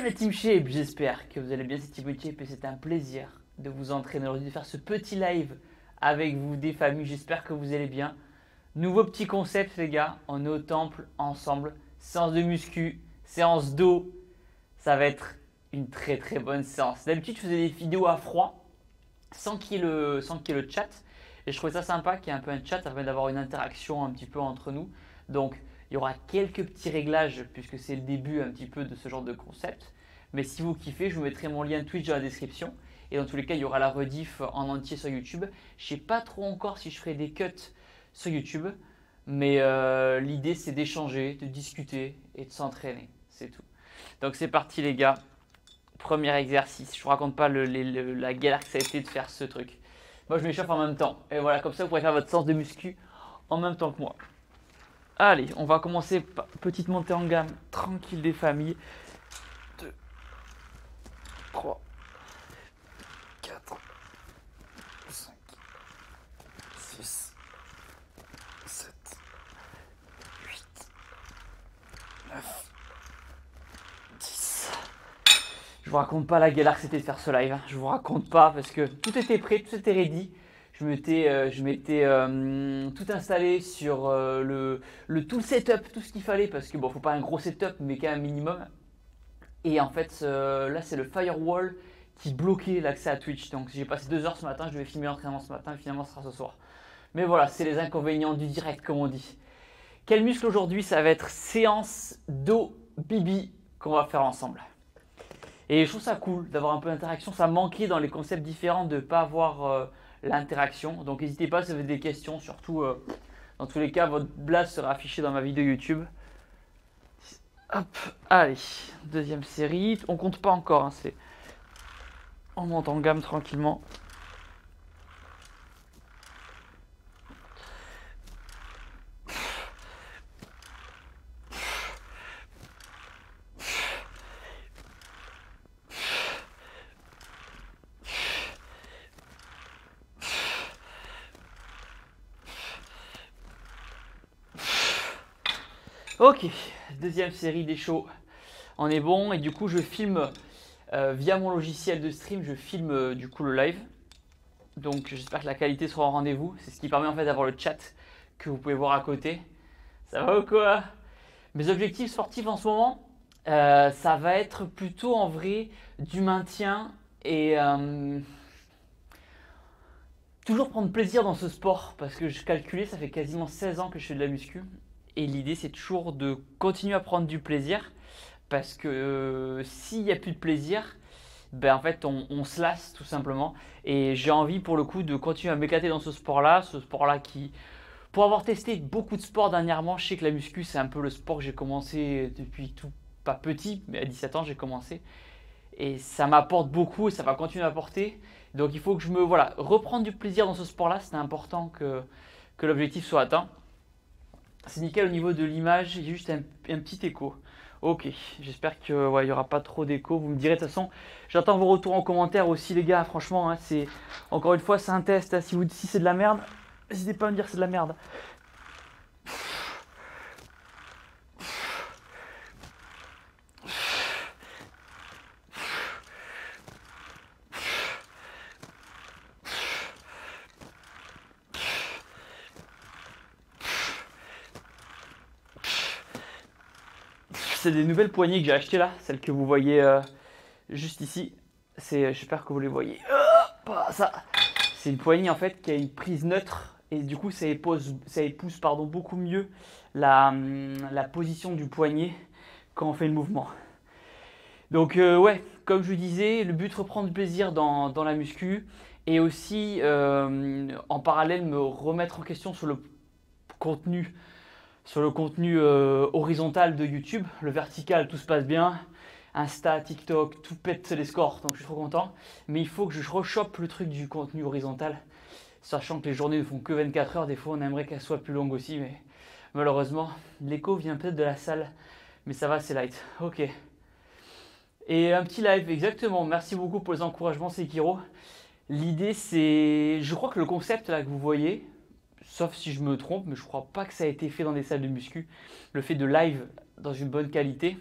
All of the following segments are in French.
Salut la Team Shape, j'espère que vous allez bien, c'est Team Shape et c'est un plaisir de vous entraîner aujourd'hui, de faire ce petit live avec vous des familles, j'espère que vous allez bien. Nouveau petit concept les gars, on est au temple ensemble, séance de muscu, séance d'eau, ça va être une très très bonne séance. D'habitude je faisais des vidéos à froid, sans qu'il y ait le chat, et je trouvais ça sympa qu'il y ait un peu un chat, ça permet d'avoir une interaction un petit peu entre nous. Donc il y aura quelques petits réglages puisque c'est le début un petit peu de ce genre de concept. Mais si vous kiffez, je vous mettrai mon lien Twitch dans la description. Et dans tous les cas, il y aura la rediff en entier sur YouTube. Je ne sais pas trop encore si je ferai des cuts sur YouTube. Mais l'idée, c'est d'échanger, de discuter et de s'entraîner. C'est tout. Donc c'est parti les gars. Premier exercice. Je ne vous raconte pas la galère que ça a été de faire ce truc. Moi, je m'échauffe en même temps. Et voilà, comme ça, vous pourrez faire votre séance de muscu en même temps que moi. Allez, on va commencer par petite montée en gamme, tranquille des familles. 2, 3, 4, 5, 6, 7, 8, 9, 10. Je vous raconte pas la galère que c'était de faire ce live. Je vous raconte pas parce que tout était prêt, tout était ready. Je m'étais tout installé sur tout le setup, tout ce qu'il fallait parce que bon, faut pas un gros setup, mais quand même un minimum. Et en fait, là, c'est le firewall qui bloquait l'accès à Twitch. Donc, j'ai passé 2 heures ce matin, je devais filmer l'entraînement ce matin, finalement, ce sera ce soir. Mais voilà, c'est les inconvénients du direct, comme on dit. Quel muscle aujourd'hui? Ça va être séance dos bibi qu'on va faire ensemble. Et je trouve ça cool d'avoir un peu d'interaction. Ça manquait dans les concepts différents de ne pas avoir l'interaction. Donc n'hésitez pas si vous avez des questions. Surtout, dans tous les cas, votre blast sera affiché dans ma vidéo YouTube. Hop, allez, deuxième série. On compte pas encore, hein, on monte en gamme tranquillement. Ok, deuxième série des shows, on est bon et du coup je filme via mon logiciel de stream, je filme du coup le live. Donc j'espère que la qualité sera au rendez-vous, c'est ce qui permet en fait d'avoir le chat que vous pouvez voir à côté. Ça va ou quoi? Mes objectifs sportifs en ce moment, ça va être plutôt en vrai du maintien et toujours prendre plaisir dans ce sport parce que je calculais, ça fait quasiment 16 ans que je fais de la muscu. Et l'idée, c'est toujours de continuer à prendre du plaisir parce que s'il n'y a plus de plaisir, ben en fait, on se lasse tout simplement. Et j'ai envie pour le coup de continuer à m'éclater dans ce sport-là qui, pour avoir testé beaucoup de sports dernièrement, je sais que la muscu, c'est un peu le sport que j'ai commencé depuis tout, pas petit, mais à 17 ans, j'ai commencé. Et ça m'apporte beaucoup et ça va continuer à m'apporter. Donc il faut que voilà, reprendre du plaisir dans ce sport-là, c'est important que l'objectif soit atteint. C'est nickel au niveau de l'image, il y a juste un petit écho. Ok, j'espère qu'il n'y aura pas trop d'écho. Vous me direz de toute façon, j'attends vos retours en commentaire aussi les gars, franchement, hein, encore une fois c'est un test, hein, si c'est de la merde, n'hésitez pas à me dire que c'est de la merde. C'est des nouvelles poignées que j'ai achetées là, celles que vous voyez juste ici. J'espère que vous les voyez. Ça, c'est une poignée en fait qui a une prise neutre et du coup ça épouse beaucoup mieux la position du poignet quand on fait le mouvement. Donc ouais, comme je vous disais, le but reprendre du plaisir dans la muscu et aussi en parallèle me remettre en question sur le contenu horizontal de YouTube. Le vertical, tout se passe bien. Insta, TikTok, tout pète les scores, donc je suis trop content. Mais il faut que je rechoppe le truc du contenu horizontal, sachant que les journées ne font que 24 heures. Des fois, on aimerait qu'elles soient plus longues aussi, mais malheureusement, l'écho vient peut-être de la salle. Mais ça va, c'est light. Ok. Et un petit live, exactement. Merci beaucoup pour les encouragements, Sekiro. L'idée, c'est... Je crois que le concept là que vous voyez, sauf si je me trompe, mais je crois pas que ça a été fait dans des salles de muscu, le fait de live dans une bonne qualité.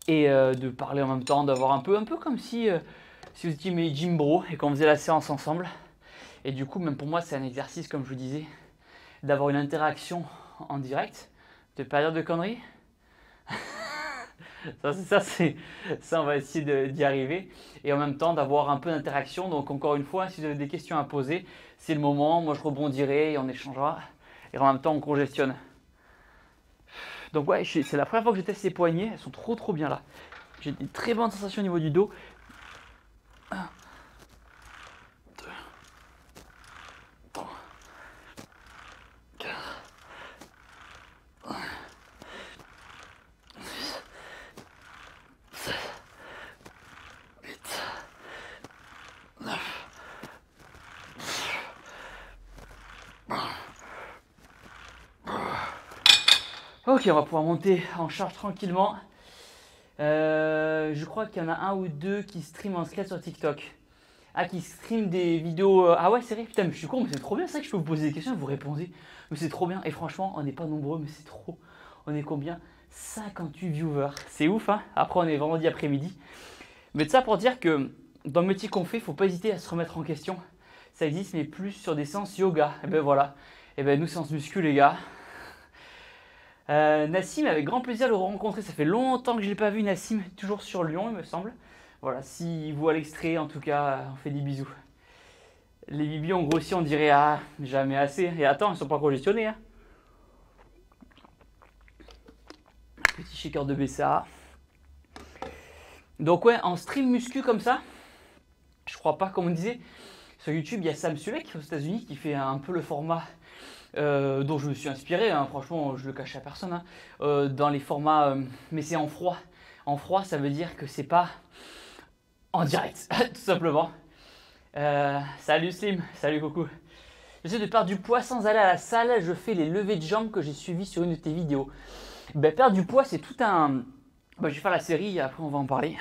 et de parler en même temps, d'avoir un peu comme si vous étiez mes gym bros et qu'on faisait la séance ensemble. Et du coup, même pour moi, c'est un exercice, comme je vous disais, d'avoir une interaction en direct, de pas dire de conneries. ça, on va essayer d'y arriver. Et en même temps, d'avoir un peu d'interaction. Donc, encore une fois, si vous avez des questions à poser, c'est le moment. Moi, je rebondirai et on échangera. Et en même temps, on congestionne. Donc, ouais, c'est la première fois que je teste ces poignets. Elles sont trop bien là. J'ai une très bonne sensation au niveau du dos. 1, 2, 3, 4, 5, 6, 7, 8, 9. Ok, on va pouvoir monter en charge tranquillement. Je crois qu'il y en a un ou deux qui streament en skate sur TikTok. Ah, qui streament des vidéos. Ah ouais, c'est vrai, putain, mais je suis con, mais c'est trop bien ça que je peux vous poser des questions et vous répondez. Mais c'est trop bien. Et franchement, on n'est pas nombreux, mais c'est trop. On est combien? 58 viewers. C'est ouf, hein. Après, on est vendredi après-midi. Mais de ça pour dire que dans le métier qu'on fait, il ne faut pas hésiter à se remettre en question. Ça existe, mais plus sur des séances yoga. Et ben voilà. Et ben nous, séances muscu, les gars. Nassim, avec grand plaisir de le rencontrer. Ça fait longtemps que je ne l'ai pas vu, Nassim, toujours sur Lyon, il me semble. Voilà, s'il voit l'extrait, en tout cas, on fait des bisous. Les bibis ont grossi, on dirait, ah, jamais assez. Et attends, ils ne sont pas congestionnés. Hein. Petit shaker de BCA. Donc ouais, en stream muscu comme ça, je crois pas, comme on disait, sur YouTube, il y a Sam Sulek aux États-Unis qui fait un peu le format dont je me suis inspiré, hein, franchement, je le cache à personne, hein, dans les formats, mais c'est en froid. En froid, ça veut dire que c'est pas en direct, tout simplement. Salut Slim, salut coucou. J'essaie de perdre du poids sans aller à la salle, je fais les levées de jambes que j'ai suivies sur une de tes vidéos. Ben, perdre du poids, c'est tout un... Ben, je vais faire la série et après on va en parler.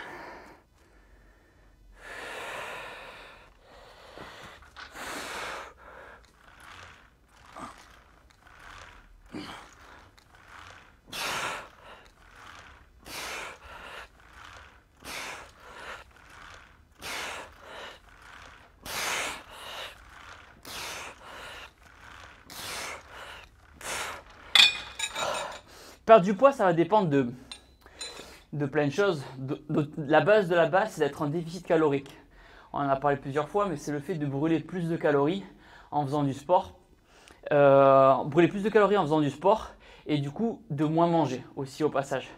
Perdre du poids, ça va dépendre de plein de choses. La base de la base, c'est d'être en déficit calorique. On en a parlé plusieurs fois, mais c'est le fait de brûler plus de calories en faisant du sport. Brûler plus de calories en faisant du sport et du coup de moins manger aussi au passage.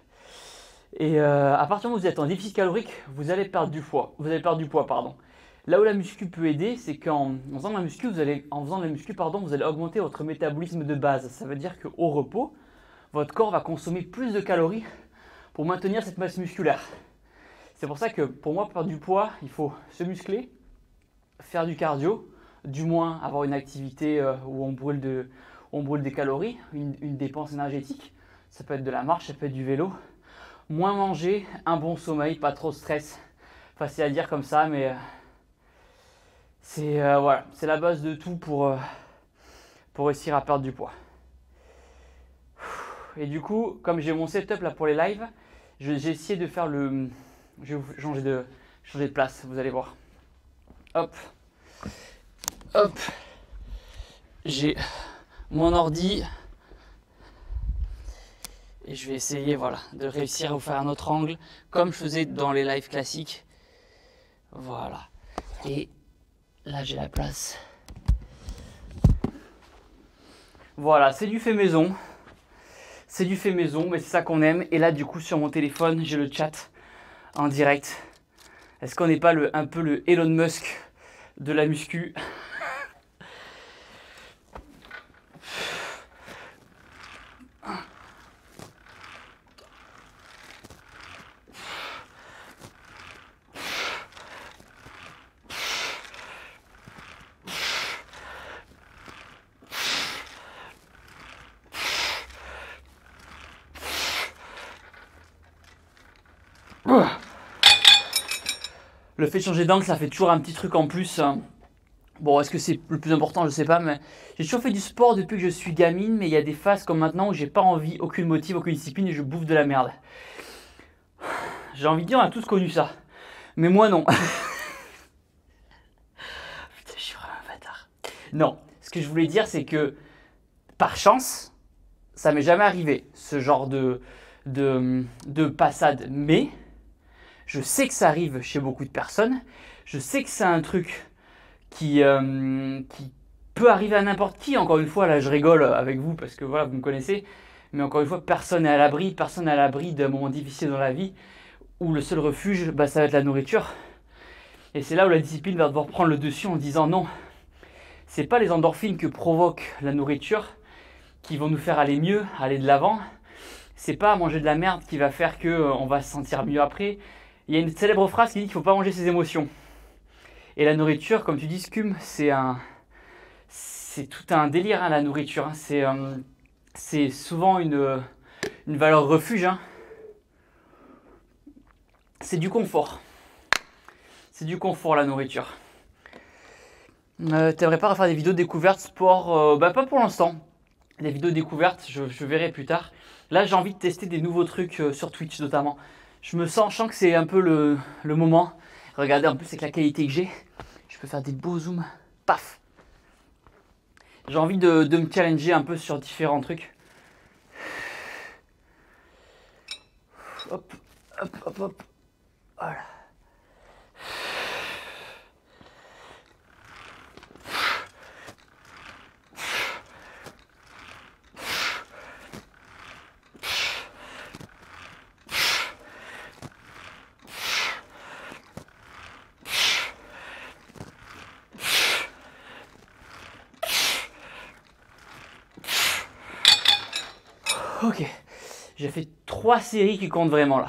Et à partir du moment où vous êtes en déficit calorique, vous allez perdre du poids. Pardon. Là où la muscu peut aider, c'est qu'en faisant de la muscu, vous allez augmenter votre métabolisme de base. Ça veut dire qu'au repos, votre corps va consommer plus de calories pour maintenir cette masse musculaire. C'est pour ça que pour moi, pour perdre du poids, il faut se muscler, faire du cardio, du moins avoir une activité où on brûle des calories, une dépense énergétique. Ça peut être de la marche, ça peut être du vélo. Moins manger, un bon sommeil, pas trop de stress. Facile à dire comme ça, mais c'est voilà, c'est la base de tout pour réussir à perdre du poids. Et du coup, comme j'ai mon setup là pour les lives, j'ai essayé de faire le... Je vais changer de place, vous allez voir. Hop. Hop. J'ai mon ordi. Et je vais essayer voilà, de réussir à vous faire un autre angle, comme je faisais dans les lives classiques. Voilà. Et là, j'ai la place. Voilà, c'est du fait maison. C'est du fait maison, mais c'est ça qu'on aime. Et là, du coup, sur mon téléphone, j'ai le chat en direct. Est-ce qu'on n'est pas un peu le Elon Musk de la muscu? Le fait de changer d'angle, ça fait toujours un petit truc en plus. Bon, est-ce que c'est le plus important? Je sais pas, mais j'ai toujours fait du sport depuis que je suis gamine, mais il y a des phases comme maintenant où j'ai pas envie, aucune motive, aucune discipline et je bouffe de la merde. J'ai envie de dire, on a tous connu ça. Mais moi, non. Putain, je suis vraiment un bâtard. Non, ce que je voulais dire, c'est que par chance, ça m'est jamais arrivé, ce genre de passade. Mais je sais que ça arrive chez beaucoup de personnes. Je sais que c'est un truc qui peut arriver à n'importe qui. Encore une fois, là, je rigole avec vous parce que voilà, vous me connaissez. Mais encore une fois, personne n'est à l'abri. Personne n'est à l'abri d'un moment difficile dans la vie où le seul refuge, bah, ça va être la nourriture. Et c'est là où la discipline va devoir prendre le dessus en disant non. C'est pas les endorphines que provoque la nourriture qui vont nous faire aller mieux, aller de l'avant. C'est pas manger de la merde qui va faire qu'on va se sentir mieux après. Il y a une célèbre phrase qui dit qu'il ne faut pas manger ses émotions. Et la nourriture, comme tu dis, Scum, c'est tout un délire, hein, la nourriture. Hein. C'est souvent une valeur refuge. Hein. C'est du confort. C'est du confort, la nourriture. T'aimerais pas refaire des vidéos de découverte sport bah pas pour l'instant. Des vidéos de découverte, je verrai plus tard. Là, j'ai envie de tester des nouveaux trucs sur Twitch notamment. Je sens que c'est un peu le moment. Regardez, en plus avec la qualité que j'ai, je peux faire des beaux zooms. Paf. J'ai envie de me challenger un peu sur différents trucs. Hop, hop, hop, hop. Voilà. Ok, j'ai fait 3 séries qui comptent vraiment là.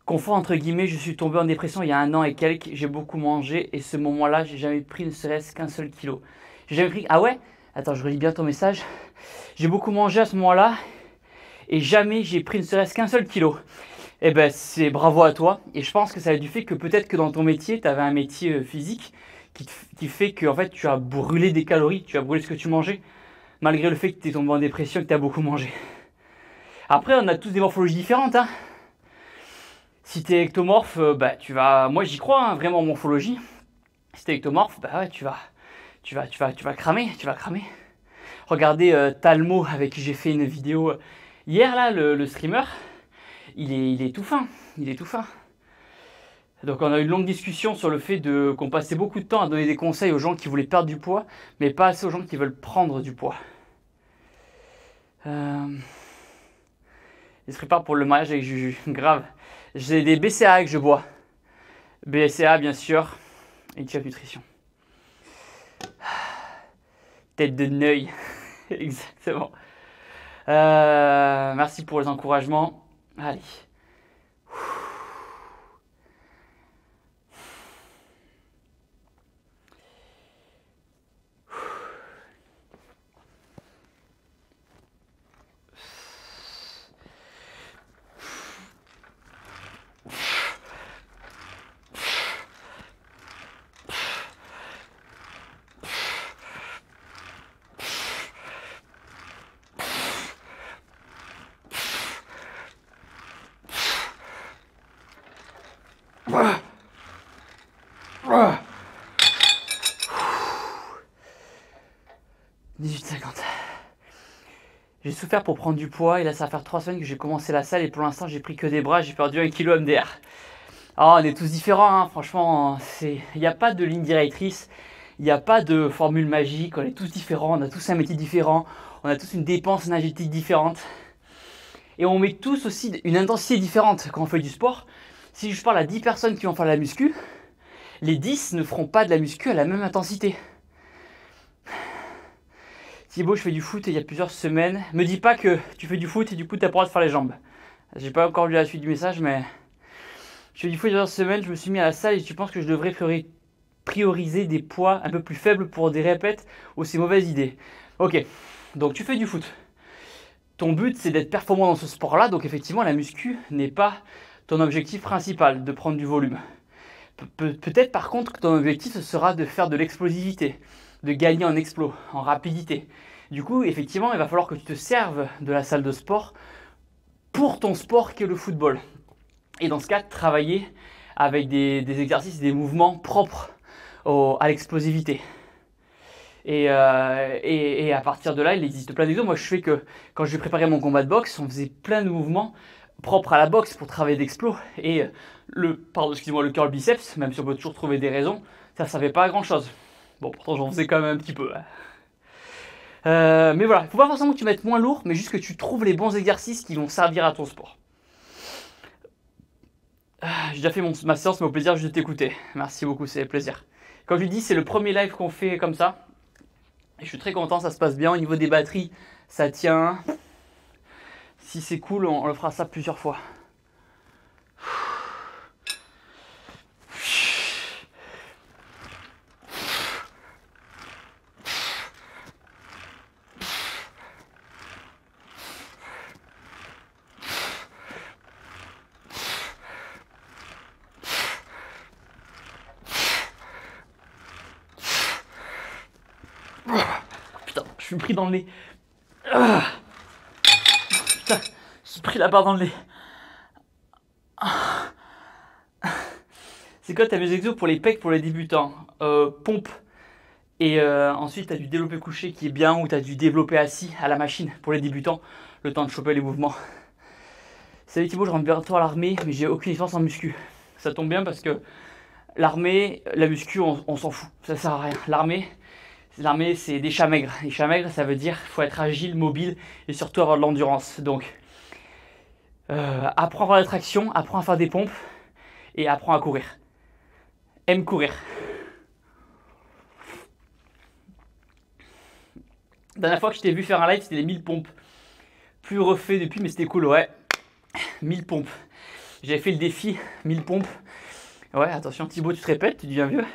Confort entre guillemets, je suis tombé en dépression il y a 1 an et quelques, j'ai beaucoup mangé et ce moment-là, j'ai jamais pris ne serait-ce qu'un seul kilo. J'ai jamais pris... Ah ouais? Attends, je relis bien ton message. J'ai beaucoup mangé à ce moment-là et jamais j'ai pris ne serait-ce qu'un seul kilo. Eh ben, c'est bravo à toi et je pense que ça a du fait que peut-être que dans ton métier, tu avais un métier physique qui fait que en fait, tu as brûlé des calories, tu as brûlé ce que tu mangeais. Malgré le fait que tu es tombé en dépression et que tu as beaucoup mangé. Après, on a tous des morphologies différentes. Hein. Si tu es ectomorphe, bah, tu vas... Moi, j'y crois, hein, vraiment en morphologie. Si tu es ectomorphe, bah ouais, tu vas cramer, tu vas cramer. Regardez Talmo, avec qui j'ai fait une vidéo hier, là, le streamer. Il est tout fin, il est tout fin. Donc on a eu une longue discussion sur le fait qu'on passait beaucoup de temps à donner des conseils aux gens qui voulaient perdre du poids, mais pas assez aux gens qui veulent prendre du poids. Il se prépare pour le mariage avec Juju. Grave. J'ai des BCA que je bois. BCA, bien sûr. Et Chef Nutrition. Tête de neuil. Exactement. Merci pour les encouragements. Allez. Ah. 18,50. J'ai souffert pour prendre du poids et là ça va faire 3 semaines que j'ai commencé la salle et pour l'instant j'ai pris que des bras, j'ai perdu 1 kg MDR. Oh, on est tous différents, hein. Franchement, il n'y a pas de ligne directrice, il n'y a pas de formule magique, on est tous différents, on a tous un métier différent, on a tous une dépense énergétique différente. Et on met tous aussi une intensité différente quand on fait du sport. Si je parle à 10 personnes qui vont faire la muscu, les 10 ne feront pas de la muscu à la même intensité. Thibaut, je fais du foot il y a plusieurs semaines. Me dis pas que tu fais du foot et du coup tu n'as pas le droit de faire les jambes. J'ai pas encore lu la suite du message, mais je fais du foot il y a plusieurs semaines, je me suis mis à la salle et tu penses que je devrais prioriser des poids un peu plus faibles pour des répètes ou c'est mauvaise idée? Ok, donc tu fais du foot. Ton but c'est d'être performant dans ce sport-là, donc effectivement la muscu n'est pas ton objectif principal, de prendre du volume. Peut-être par contre que ton objectif ce sera de faire de l'explosivité, de gagner en explos, en rapidité. Du coup, effectivement, il va falloir que tu te serves de la salle de sport pour ton sport qui est le football. Et dans ce cas, travailler avec des exercices, des mouvements propres à l'explosivité. Et à partir de là, il existe plein d'exemples. Moi, je fais que quand je vais préparer mon combat de boxe, on faisait plein de mouvements propres à la boxe pour travailler d'explos. Et le curl biceps, même si on peut toujours trouver des raisons, ça ne servait pas à grand chose. Bon, pourtant, j'en faisais quand même un petit peu. Mais voilà, il ne faut pas forcément que tu mettes moins lourd, mais juste que tu trouves les bons exercices qui vont servir à ton sport. J'ai déjà fait ma séance, mais au plaisir juste de t'écouter. Merci beaucoup, c'est un plaisir. Comme je l'ai dit, c'est le premier live qu'on fait comme ça. Et je suis très content, ça se passe bien. Au niveau des batteries, ça tient. Si c'est cool, on le fera ça plusieurs fois. Putain, je suis pris dans le nez. Putain, je suis pris la barre dans le nez. C'est quoi, t'as mes exos pour les pecs pour les débutants? Pompe. Et ensuite, tu as du développé couché qui est bien, ou tu as du développé assis à la machine pour les débutants, le temps de choper les mouvements. Salut Thibaut, je rentre bientôt à l'armée, mais j'ai aucune licence en muscu. Ça tombe bien parce que l'armée, la muscu, on s'en fout, ça sert à rien. L'armée, c'est des chats maigres. Les chats maigres, ça veut dire qu'il faut être agile, mobile et surtout avoir de l'endurance. Donc, apprends à faire des tractions, apprends à faire des pompes et apprends à courir. Aime courir. La dernière fois que je t'ai vu faire un live, c'était les 1000 pompes. Plus refait depuis, mais c'était cool, ouais. 1000 pompes. J'avais fait le défi 1000 pompes. Ouais, attention, Thibaut, tu te répètes, tu deviens vieux.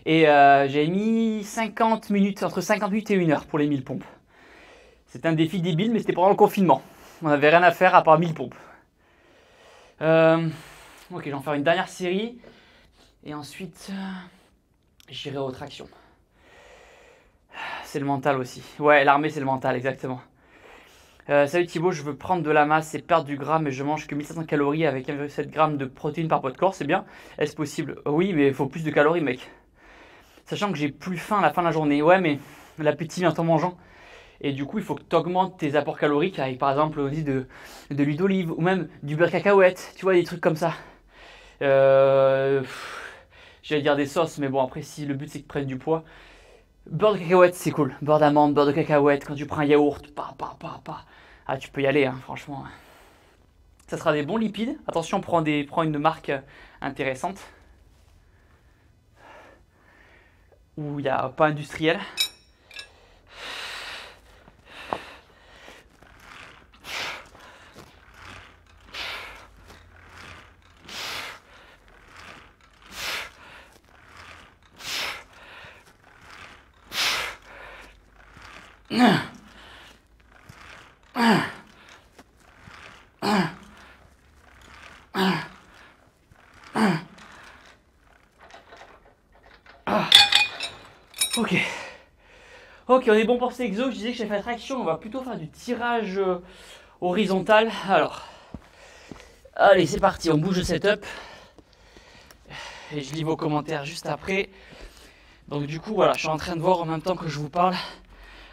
Et j'avais mis 50 minutes, entre 50 minutes et 1 heure pour les 1000 pompes. C'était un défi débile, mais c'était pendant le confinement. On n'avait rien à faire à part 1000 pompes. Ok, je vais en faire une dernière série. Et ensuite, j'irai aux tractions. C'est le mental aussi. Ouais, l'armée, c'est le mental, exactement. Salut Thibaut, je veux prendre de la masse et perdre du gras, mais je mange que 1500 calories avec 1,7 g de protéines par poids de corps, c'est bien. Est-ce possible? Oui, mais il faut plus de calories, mec. Sachant que j'ai plus faim à la fin de la journée. Ouais, mais l'appétit vient en mangeant. Et du coup, il faut que tu augmentes tes apports caloriques avec, par exemple, de l'huile d'olive ou même du beurre de cacahuète. Tu vois, des trucs comme ça. J'allais dire des sauces, mais bon, après, si le but c'est que tu prennes du poids. Beurre de cacahuète, c'est cool. Beurre d'amande, beurre de cacahuète, quand tu prends un yaourt, Ah, tu peux y aller, hein, franchement. Ça sera des bons lipides. Attention, prends une marque intéressante. Où il n'y a pas industriel. Ok, on est bon pour ces exos. Je disais que j'allais faire traction. On va plutôt faire du tirage horizontal. Alors, allez, c'est parti. On bouge le setup. Et je lis vos commentaires juste après. Donc du coup, voilà, je suis en train de voir en même temps que je vous parle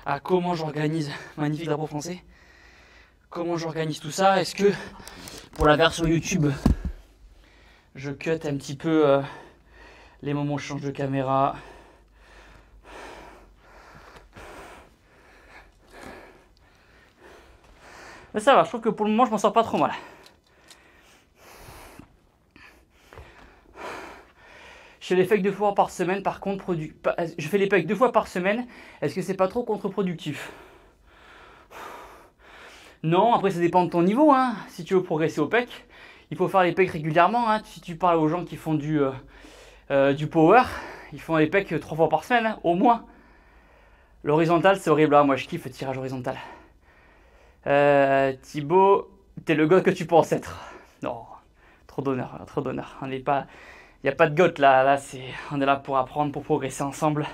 à comment j'organise, magnifique drapeau français, comment j'organise tout ça. Est-ce que pour la version YouTube, je cut un petit peu les moments où je change de caméra. Mais ça va, je trouve que pour le moment, je m'en sors pas trop mal. Je fais les pecs 2 fois par semaine, par contre, je fais les pecs 2 fois par semaine. Est-ce que c'est pas trop contre-productif? Non, après ça dépend de ton niveau, hein. Si tu veux progresser au pec, il faut faire les pecs régulièrement, hein. Si tu parles aux gens qui font du power, ils font les pecs 3 fois par semaine, hein, au moins. L'horizontal, c'est horrible, hein. Moi je kiffe le tirage horizontal. Thibaut, t'es le gars que tu penses être. Non, trop d'honneur, trop d'honneur. On n'est pas... Il n'y a pas de goth là, on est là pour apprendre, pour progresser ensemble.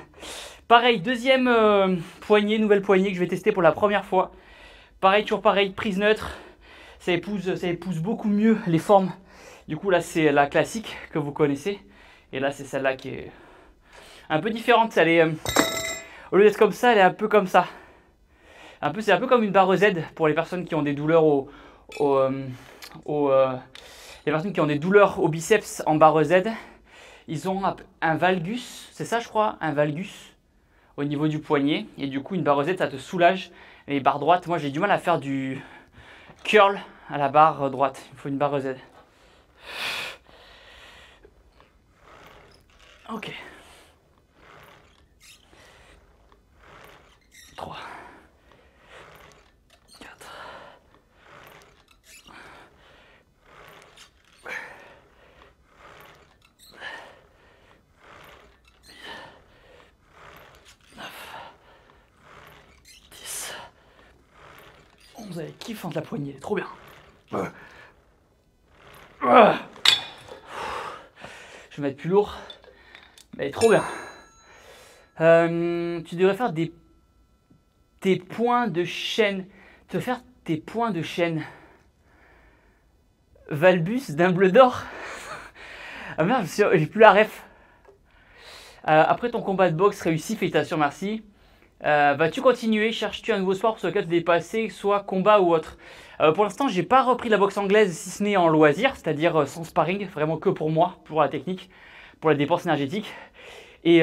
Pareil, deuxième poignée, nouvelle poignée que je vais tester pour la première fois. Pareil, toujours pareil, prise neutre. ça épouse beaucoup mieux les formes. Du coup là c'est la classique que vous connaissez. Et là c'est celle-là qui est un peu différente. Elle est, au lieu d'être comme ça, elle est un peu comme ça. C'est un peu comme une barre Z pour les personnes qui ont des douleurs les personnes qui ont des douleurs au biceps en barre Z. Ils ont un valgus, c'est ça je crois, un valgus au niveau du poignet. Et du coup une barre Z ça te soulage. Les barres droites, moi j'ai du mal à faire du curl à la barre droite. Il faut une barre Z. Ok. 3, 4, 9, 10, 11. Elle kiffe entre la poignée, elle est trop bien. Je vais mettre plus lourd. Mais elle est trop bien. Tu devrais faire tes points de chaîne. Tu veux faire tes points de chaîne. Valbus Dumbledore. Ah merde, j'ai plus la ref. Après ton combat de boxe réussi, félicitations, merci. Vas-tu continuer? Cherches-tu un nouveau sport sur lequel te dépasser, soit combat ou autre? Pour l'instant, j'ai pas repris la boxe anglaise, si ce n'est en loisir, c'est-à-dire sans sparring, vraiment que pour moi, pour la technique, pour la dépense énergétique. Et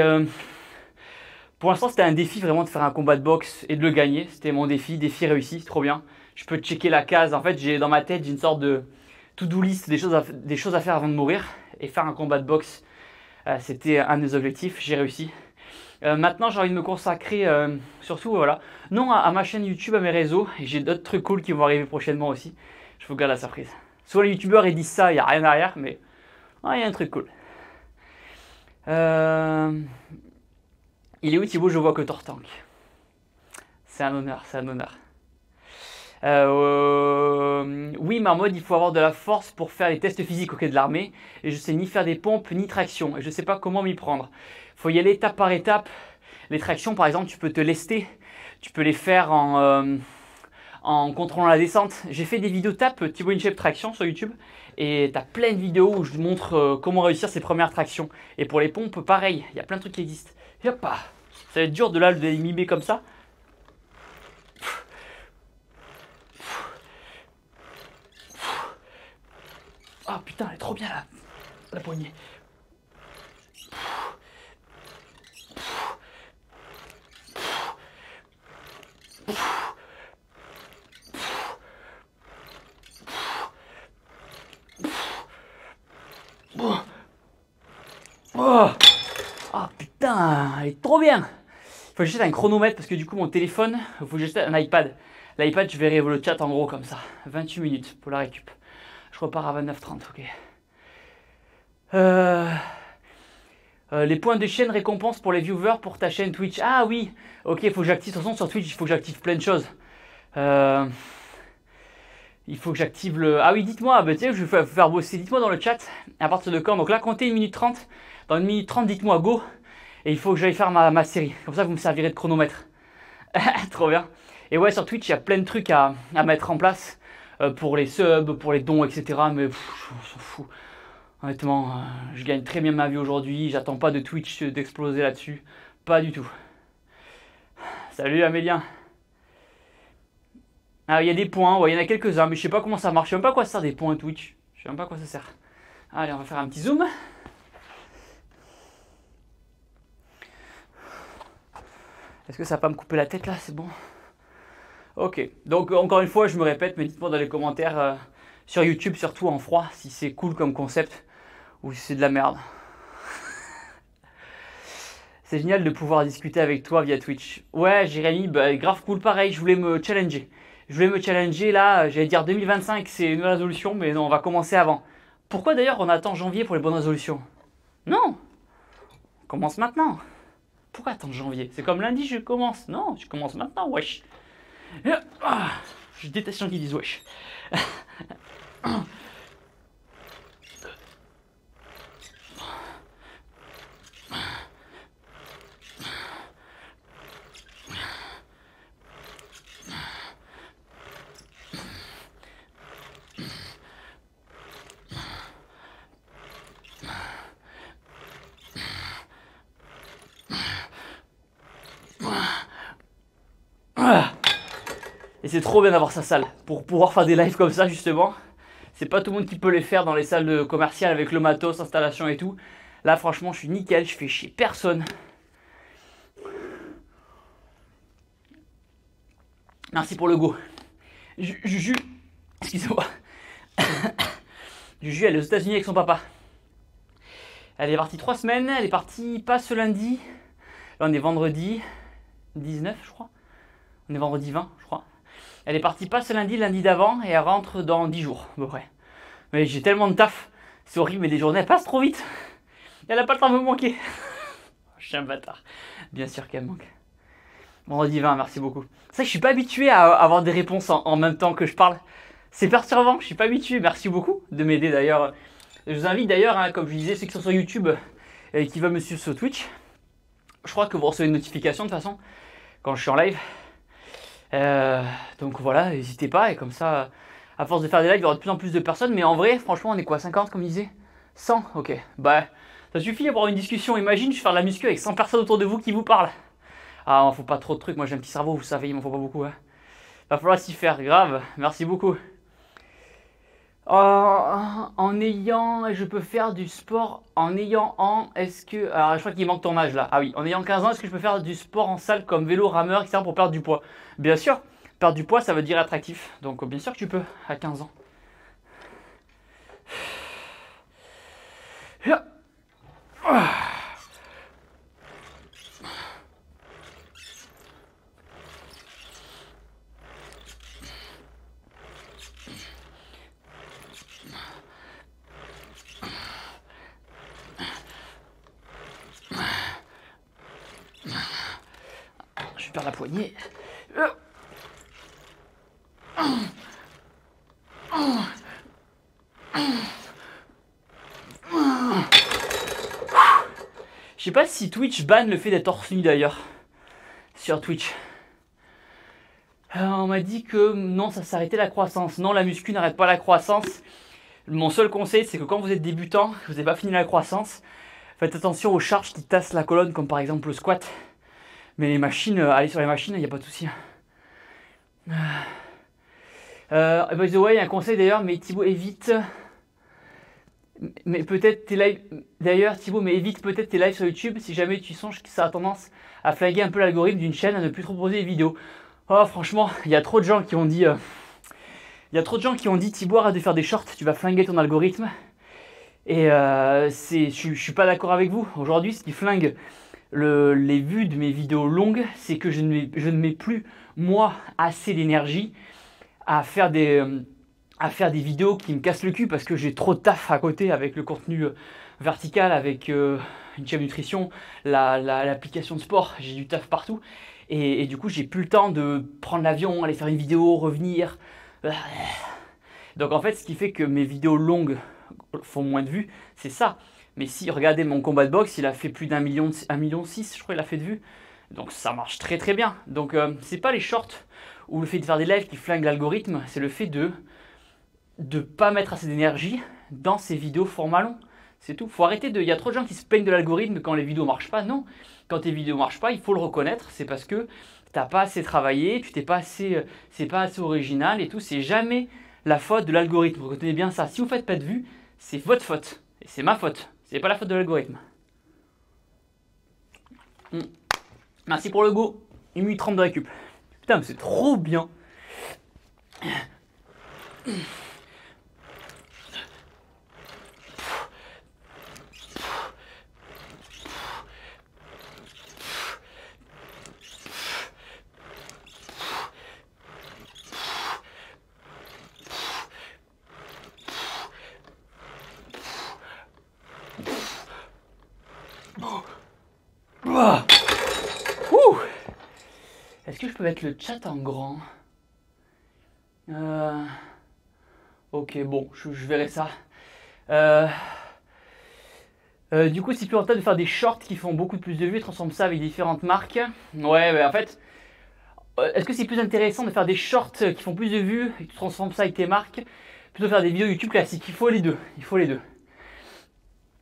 pour l'instant, c'était un défi vraiment de faire un combat de boxe et de le gagner. C'était mon défi réussi, trop bien. Je peux checker la case. En fait, j'ai dans ma tête, j'ai une sorte de to-do list des choses à faire avant de mourir. Et faire un combat de boxe, c'était un des objectifs, j'ai réussi. Maintenant, j'ai envie de me consacrer surtout voilà, non à ma chaîne YouTube, à mes réseaux. Et j'ai d'autres trucs cool qui vont arriver prochainement aussi. Je vous garde la surprise. Soit les youtubeurs ils disent ça, il n'y a rien derrière, mais il y a un truc cool. Il est où Thibaut? Je vois que Tortank. C'est un honneur, c'est un honneur. Oui, Marmode, il faut avoir de la force pour faire les tests physiques de l'armée. Et je sais ni faire des pompes ni traction. Et je sais pas comment m'y prendre. Faut y aller étape par étape. Les tractions, par exemple, tu peux te lester. Tu peux les faire en contrôlant la descente. J'ai fait des vidéos tape Thibaut InShape traction sur YouTube. Et tu as plein de vidéos où je montre comment réussir ses premières tractions. Et pour les pompes, pareil. Il y a plein de trucs qui existent. Et hop, ça va être dur de là de les mimer comme ça. Ah putain, elle est trop bien là, la poignée. Oh putain, elle est trop bien. Il faut que j'achète un chronomètre parce que du coup mon téléphone, il faut que j'achète un iPad. L'iPad, je verrai le chat en gros comme ça. 28 minutes pour la récup. Je repars à 29h30, ok. Les points de chaîne récompense pour les viewers pour ta chaîne Twitch. Ah oui, ok, il faut que j'active. De toute façon, sur Twitch, il faut que j'active plein de choses. Il faut que j'active le... Ah oui, dites-moi, bah, tiens, je vais faire bosser. Dites-moi dans le chat, à partir de quand. Donc là, comptez 1 minute 30. Dans 1 minute 30, dites-moi go. Et il faut que j'aille faire ma série. Comme ça, vous me servirez de chronomètre. Trop bien. Et ouais, sur Twitch, il y a plein de trucs à mettre en place. Pour les subs, pour les dons, etc. Mais on s'en fout. Honnêtement, je gagne très bien ma vie aujourd'hui. J'attends pas de Twitch d'exploser là-dessus. Pas du tout. Salut Amélien. Ah, il y a des points, ouais, il y en a quelques-uns, mais je sais pas comment ça marche. Je sais même pas à quoi ça sert des points Twitch. Je sais même pas à quoi ça sert. Allez, on va faire un petit zoom. Est-ce que ça va pas me couper la tête là? C'est bon. Ok, donc encore une fois, je me répète, mais dites-moi dans les commentaires sur YouTube, surtout en froid, si c'est cool comme concept ou si c'est de la merde. C'est génial de pouvoir discuter avec toi via Twitch. Ouais, Jérémy, bah, grave cool, pareil, je voulais me challenger. Là, j'allais dire 2025, c'est une nouvelle résolution, mais non, on va commencer avant. Pourquoi d'ailleurs on attend janvier pour les bonnes résolutions? Non, on commence maintenant. Pourquoi attendre janvier? C'est comme lundi, je commence. Non, je commence maintenant, wesh. Je déteste les gens qui disent wesh. c'est trop bien d'avoir sa salle pour pouvoir faire des lives comme ça justement. C'est pas tout le monde qui peut les faire dans les salles de commerciales avec le matos, installation et tout. Là franchement je suis nickel, je fais chier personne. Merci pour le go. Juju, excusez-moi. Juju elle est aux États-Unis avec son papa. Elle est partie 3 semaines, elle est partie pas ce lundi. Là on est vendredi 19 je crois. On est vendredi 20 je crois. Elle est partie pas ce lundi, lundi d'avant, et elle rentre dans 10 jours à peu près. Mais j'ai tellement de taf, c'est horrible, mais les journées elles passent trop vite. Elle a pas le temps de me manquer. Je suis un bâtard. Bien sûr qu'elle me manque. Vendredi 20, merci beaucoup. C'est vrai que je suis pas habitué à avoir des réponses en même temps que je parle. C'est perturbant, je suis pas habitué. Merci beaucoup de m'aider d'ailleurs. Je vous invite d'ailleurs, hein, comme je disais, ceux qui sont sur YouTube et qui veulent me suivre sur Twitch. Je crois que vous recevez une notification de toute façon quand je suis en live. Donc voilà, n'hésitez pas, et comme ça, à force de faire des lives, il y aura de plus en plus de personnes, mais en vrai, franchement, on est quoi, 50 comme je disais 100, ok, bah, ça suffit d'avoir une discussion, imagine, je fais de la muscu avec 100 personnes autour de vous qui vous parlent. Ah, il faut pas trop de trucs, moi j'ai un petit cerveau, vous savez, il m'en faut pas beaucoup, hein. Va falloir s'y faire, grave, merci beaucoup. En ayant, je peux faire du sport en ayant est-ce que, alors je crois qu'il manque ton âge là, ah oui, en ayant 15 ans, est-ce que je peux faire du sport en salle comme vélo, rameur, etc. pour perdre du poids? Bien sûr, perdre du poids ça veut dire attractif, donc bien sûr que tu peux à 15 ans. Je perds la poignée. Je sais pas si Twitch banne le fait d'être torse nu d'ailleurs. Sur Twitch. On m'a dit que non, ça s'arrêtait la croissance. Non, la muscu n'arrête pas la croissance. Mon seul conseil, c'est que quand vous êtes débutant, que vous n'avez pas fini la croissance, faites attention aux charges qui tassent la colonne, comme par exemple le squat. Mais les machines, allez sur les machines, il n'y a pas de souci. By the way, un conseil d'ailleurs, mais Thibaut évite. Mais peut-être tes lives. D'ailleurs, Thibaut, mais évite peut-être tes lives sur YouTube si jamais tu songes que ça a tendance à flaguer un peu l'algorithme d'une chaîne, à ne plus trop proposer des vidéos. Oh, franchement, il y a trop de gens qui ont dit. Thibaut, arrête de faire des shorts, tu vas flinguer ton algorithme. Et je suis pas d'accord avec vous. Aujourd'hui, ce qui flingue les vues de mes vidéos longues, c'est que je ne mets plus, moi, assez d'énergie à faire des vidéos qui me cassent le cul parce que j'ai trop de taf à côté avec le contenu vertical, avec une chaîne nutrition, l'application de sport, j'ai du taf partout. Et du coup, j'ai plus le temps de prendre l'avion, aller faire une vidéo, revenir. Donc en fait, ce qui fait que mes vidéos longues font moins de vues, c'est ça. Mais si, regardez mon combat de boxe, il a fait plus d'1 million, 1,6 million, je crois, il a fait de vues. Donc ça marche très très bien. Donc c'est pas les shorts ou le fait de faire des lives qui flinguent l'algorithme, c'est le fait de pas mettre assez d'énergie dans ces vidéos format long. C'est tout. Faut arrêter il y a trop de gens qui se plaignent de l'algorithme quand les vidéos marchent pas. Non, quand tes vidéos marchent pas, il faut le reconnaître. C'est parce que t'as pas assez travaillé, tu t'es pas assez, c'est pas assez original et tout. C'est jamais la faute de l'algorithme. Retenez bien ça. Si vous faites pas de vues, c'est votre faute et c'est ma faute. C'est pas la faute de l'algorithme. Merci pour le go. 1h30 de récup. Putain, mais c'est trop bien. Est-ce que je peux mettre le chat en grand? Ok, bon, je verrai ça. Du coup, c'est plus rentable de faire des shorts qui font beaucoup plus de vues et transformer ça avec différentes marques. Ouais, mais en fait, est-ce que c'est plus intéressant de faire des shorts qui font plus de vues et tu transformes ça avec tes marques, plutôt que faire des vidéos YouTube classiques? Il faut les deux. Il faut les deux.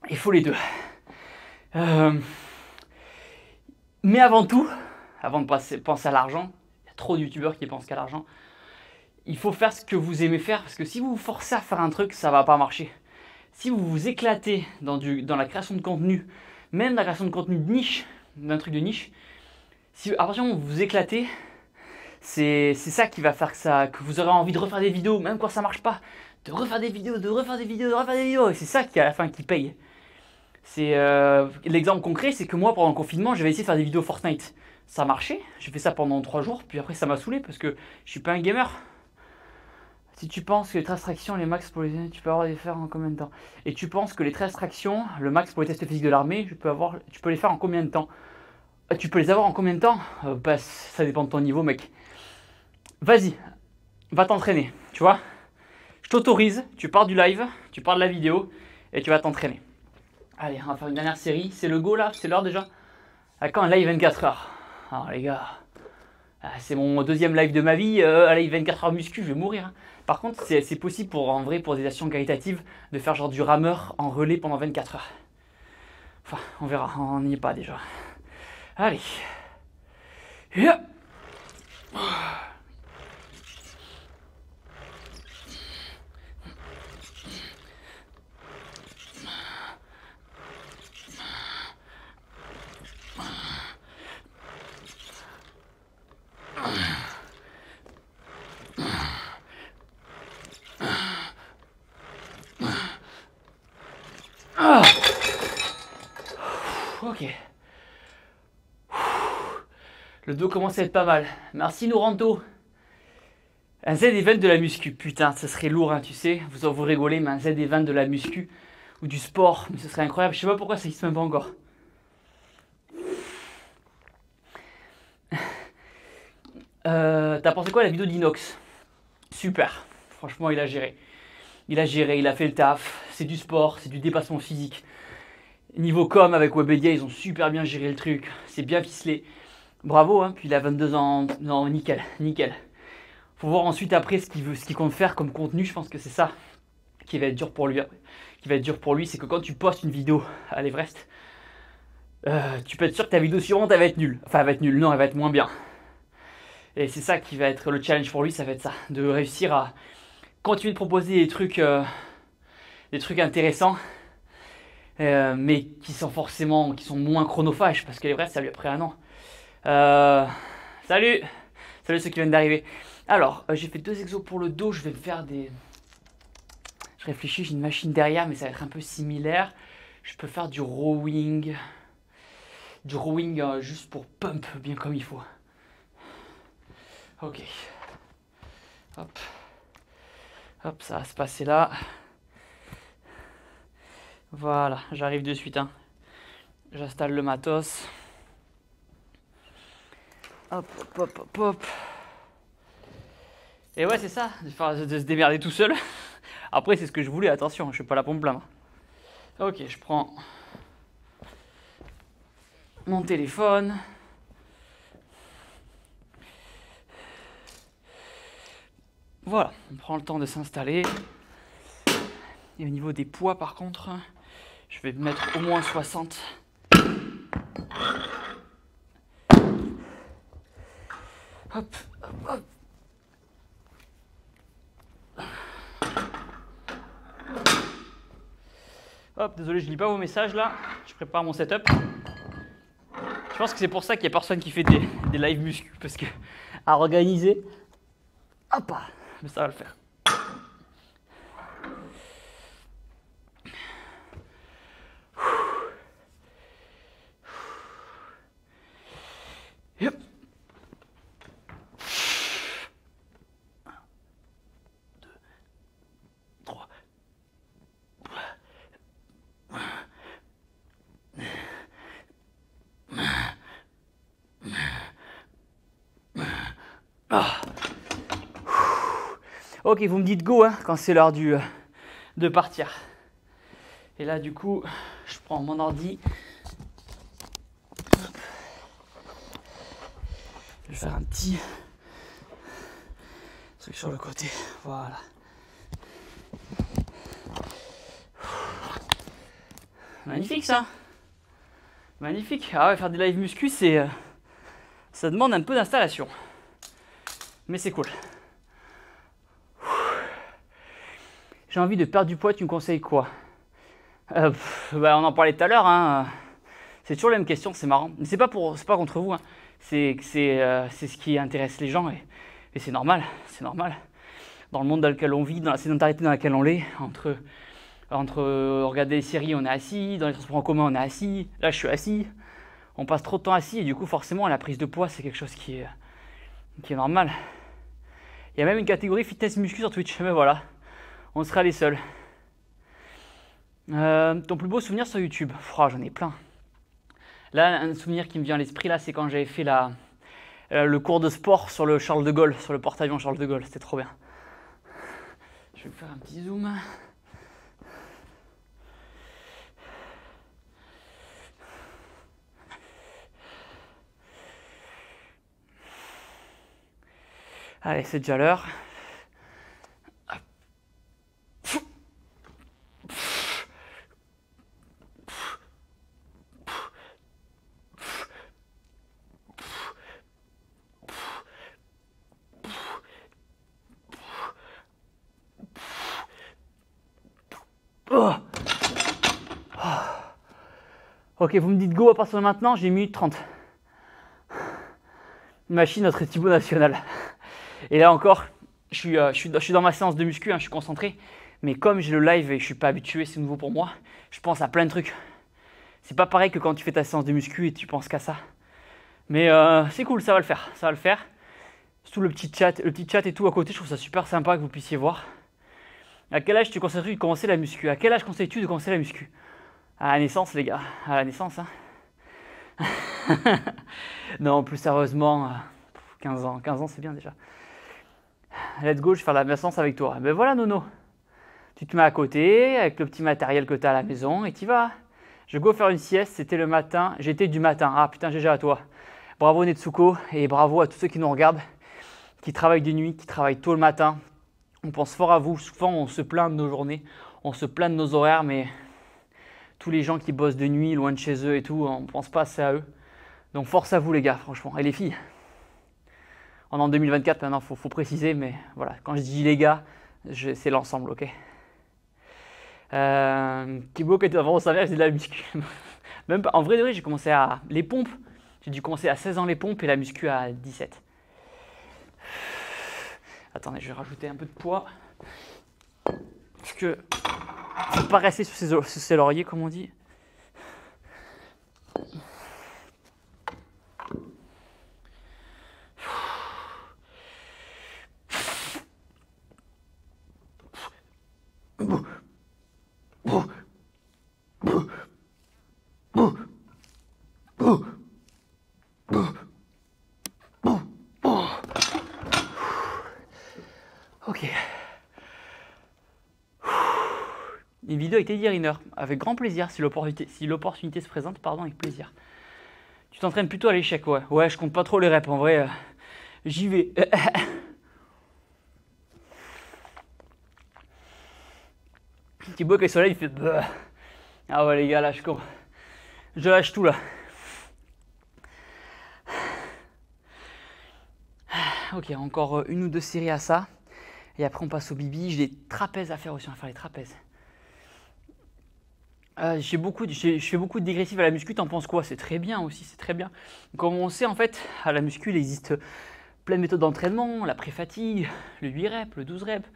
Il faut les deux. Mais avant tout, avant de penser à l'argent, il y a trop de youtubeurs qui pensent qu'à l'argent. il faut faire ce que vous aimez faire, parce que si vous vous forcez à faire un truc, ça va pas marcher. Si vous vous éclatez dans la création de contenu, même la création de contenu de niche, d'un truc de niche, si à partir du moment où vous vous éclatez, c'est ça qui va faire que vous aurez envie de refaire des vidéos, même quand ça marche pas, de refaire des vidéos, de refaire des vidéos, de refaire des vidéos, et c'est ça qui à la fin qui paye. C'est l'exemple concret, c'est que moi pendant le confinement, j'avais essayé de faire des vidéos Fortnite. Ça marchait, j'ai fait ça pendant 3 jours, puis après ça m'a saoulé parce que je suis pas un gamer. Si tu penses que les 13 tractions, les max pour les... tu peux avoir les faire en combien de temps? Et tu penses que les 13 tractions, le max pour les tests physiques de l'armée, tu peux les faire en combien de temps? Tu peux les avoir en combien de temps? Bah, ça dépend de ton niveau, mec. Vas-y, va t'entraîner, tu vois? Je t'autorise, tu pars du live, tu pars de la vidéo, et tu vas t'entraîner. Allez, on va faire une dernière série. C'est le go là? C'est l'heure déjà? À quand un live 24 heures? Alors les gars, c'est mon deuxième live de ma vie, un live 24 heures muscu, je vais mourir. Hein. Par contre, c'est possible en vrai pour des actions caritatives de faire genre du rameur en relais pendant 24 heures. Enfin, on verra, on n'y est pas déjà. Allez. Yeah. Ok. Le dos commence à être pas mal. Merci Nouranto. Un Z-event de la muscu. Putain, ce serait lourd, hein, tu sais. Vous rigolez, mais un Z-event de la muscu ou du sport, mais ce serait incroyable. Je sais pas pourquoi ça existe même pas encore. T'as pensé quoi à la vidéo d'Inox? Super. Franchement, il a géré. Il a fait le taf. C'est du sport, c'est du dépassement physique. Niveau com avec Webedia, ils ont super bien géré le truc. C'est bien ficelé. Bravo, hein. Puis il a 22 ans. Non, nickel, nickel. Faut voir ensuite après ce qu'il compte faire comme contenu. Je pense que c'est ça qui va être dur pour lui. Qui va être dur pour lui, c'est que quand tu postes une vidéo à l'Everest, tu peux être sûr que ta vidéo suivante, elle va être nulle. Enfin, elle va être nulle. Non, elle va être moins bien. Et c'est ça qui va être le challenge pour lui. Ça va être ça, de réussir à continuer de proposer des trucs intéressants. Mais qui sont moins chronophages parce que l'Everest ça lui a pris un an. Salut ceux qui viennent d'arriver. Alors j'ai fait 2 exos pour le dos, je vais me faire des... Je réfléchis, j'ai une machine derrière mais ça va être un peu similaire. Je peux faire du rowing juste pour pump bien comme il faut. Ok, hop, ça va se passer là. Voilà, j'arrive de suite. Hein. J'installe le matos. Hop, hop, hop, hop, hop. Et ouais, c'est ça, de se démerder tout seul. Après, c'est ce que je voulais, attention, je suis pas là pour me plaindre. Ok, je prends mon téléphone. Voilà, on prend le temps de s'installer. Et au niveau des poids, par contre, je vais mettre au moins 60. Hop, hop, hop. Hop, désolé, je lis pas vos messages là. Je prépare mon setup. Je pense que c'est pour ça qu'il n'y a personne qui fait des live muscu. Parce que à organiser, hop, mais ça va le faire. Yep. 1, 2, 3. Ah. Ok, vous me dites go hein, quand c'est l'heure de partir. Et là, du coup, je prends mon ordi. Je vais faire un petit truc sur le côté. Voilà. Magnifique ça. Magnifique. Ah ouais, faire des live muscu, ça demande un peu d'installation. Mais c'est cool. J'ai envie de perdre du poids, tu me conseilles quoi? Bah, on en parlait tout à l'heure, hein. C'est toujours la même question, c'est marrant. Mais c'est pas contre vous, hein. C'est ce qui intéresse les gens et c'est normal, c'est normal. Dans le monde dans lequel on vit, dans la sédentarité dans laquelle on est, entre regarder des séries, on est assis, dans les transports en commun, on est assis, là je suis assis, on passe trop de temps assis et du coup forcément la prise de poids c'est quelque chose qui est normal. Il y a même une catégorie fitness muscu sur Twitch, mais voilà, on sera les seuls. Ton plus beau souvenir sur YouTube? J'en ai plein. Là, un souvenir qui me vient à l'esprit, là, c'est quand j'avais fait le cours de sport sur le Charles de Gaulle, sur le porte-avions Charles de Gaulle. C'était trop bien. Je vais vous faire un petit zoom. Allez, c'est déjà l'heure. Ok, vous me dites go à partir de maintenant, j'ai 1 minute 30. Machine, notre Thibaut national. Et là encore, je suis dans ma séance de muscu, hein, je suis concentré. Mais comme j'ai le live et je suis pas habitué, c'est nouveau pour moi, je pense à plein de trucs. C'est pas pareil que quand tu fais ta séance de muscu et tu penses qu'à ça. Mais c'est cool, ça va le faire, ça va le faire. Surtout le petit chat et tout à côté, je trouve ça super sympa que vous puissiez voir. À quel âge tu conseilles-tu de commencer la muscu? À quel âge conseilles-tu de commencer la muscu? À la naissance, les gars, à la naissance. Hein. Non, plus sérieusement, 15 ans c'est bien déjà. Let's go, je vais faire la naissance avec toi. Ben voilà, Nono. Tu te mets à côté avec le petit matériel que tu as à la maison et tu vas. Je go faire une sieste, c'était le matin, j'étais du matin. Ah putain, GG à toi. Bravo Netsuko et bravo à tous ceux qui nous regardent, qui travaillent de nuit, qui travaillent tôt le matin. On pense fort à vous. Souvent, on se plaint de nos journées, on se plaint de nos horaires, mais tous les gens qui bossent de nuit, loin de chez eux et tout, on ne pense pas assez à eux. Donc force à vous les gars, franchement. Et les filles. On est en 2024 maintenant, faut préciser, mais voilà. Quand je dis les gars, c'est l'ensemble, ok. Thibaut, quand tu avant au salaire, c'est de la muscu. Même pas, en vrai de vrai, j'ai commencé à les pompes. J'ai dû commencer à 16 ans les pompes et la muscu à 17. Attendez, je vais rajouter un peu de poids. Parce que faut pas rester sur ses lauriers, comme on dit. Ok. Une vidéo avec Teddy Riner, avec grand plaisir, si l'opportunité se présente, pardon, avec plaisir. Tu t'entraînes plutôt à l'échec, ouais. Ouais, je compte pas trop les reps, en vrai, j'y vais. Thibaut, quand il est soleil, il fait... Bleh. Ah ouais, les gars, là, je lâche tout, là. Ok, encore 1 ou 2 séries à ça. Et après, on passe au bibi. J'ai des trapèzes à faire aussi, on va faire les trapèzes. Je fais beaucoup de dégressifs à la muscu, t'en penses quoi? C'est très bien aussi, c'est très bien. Comme on sait, en fait, à la muscu, il existe plein de méthodes d'entraînement, la pré-fatigue, le 8 reps, le 12 reps,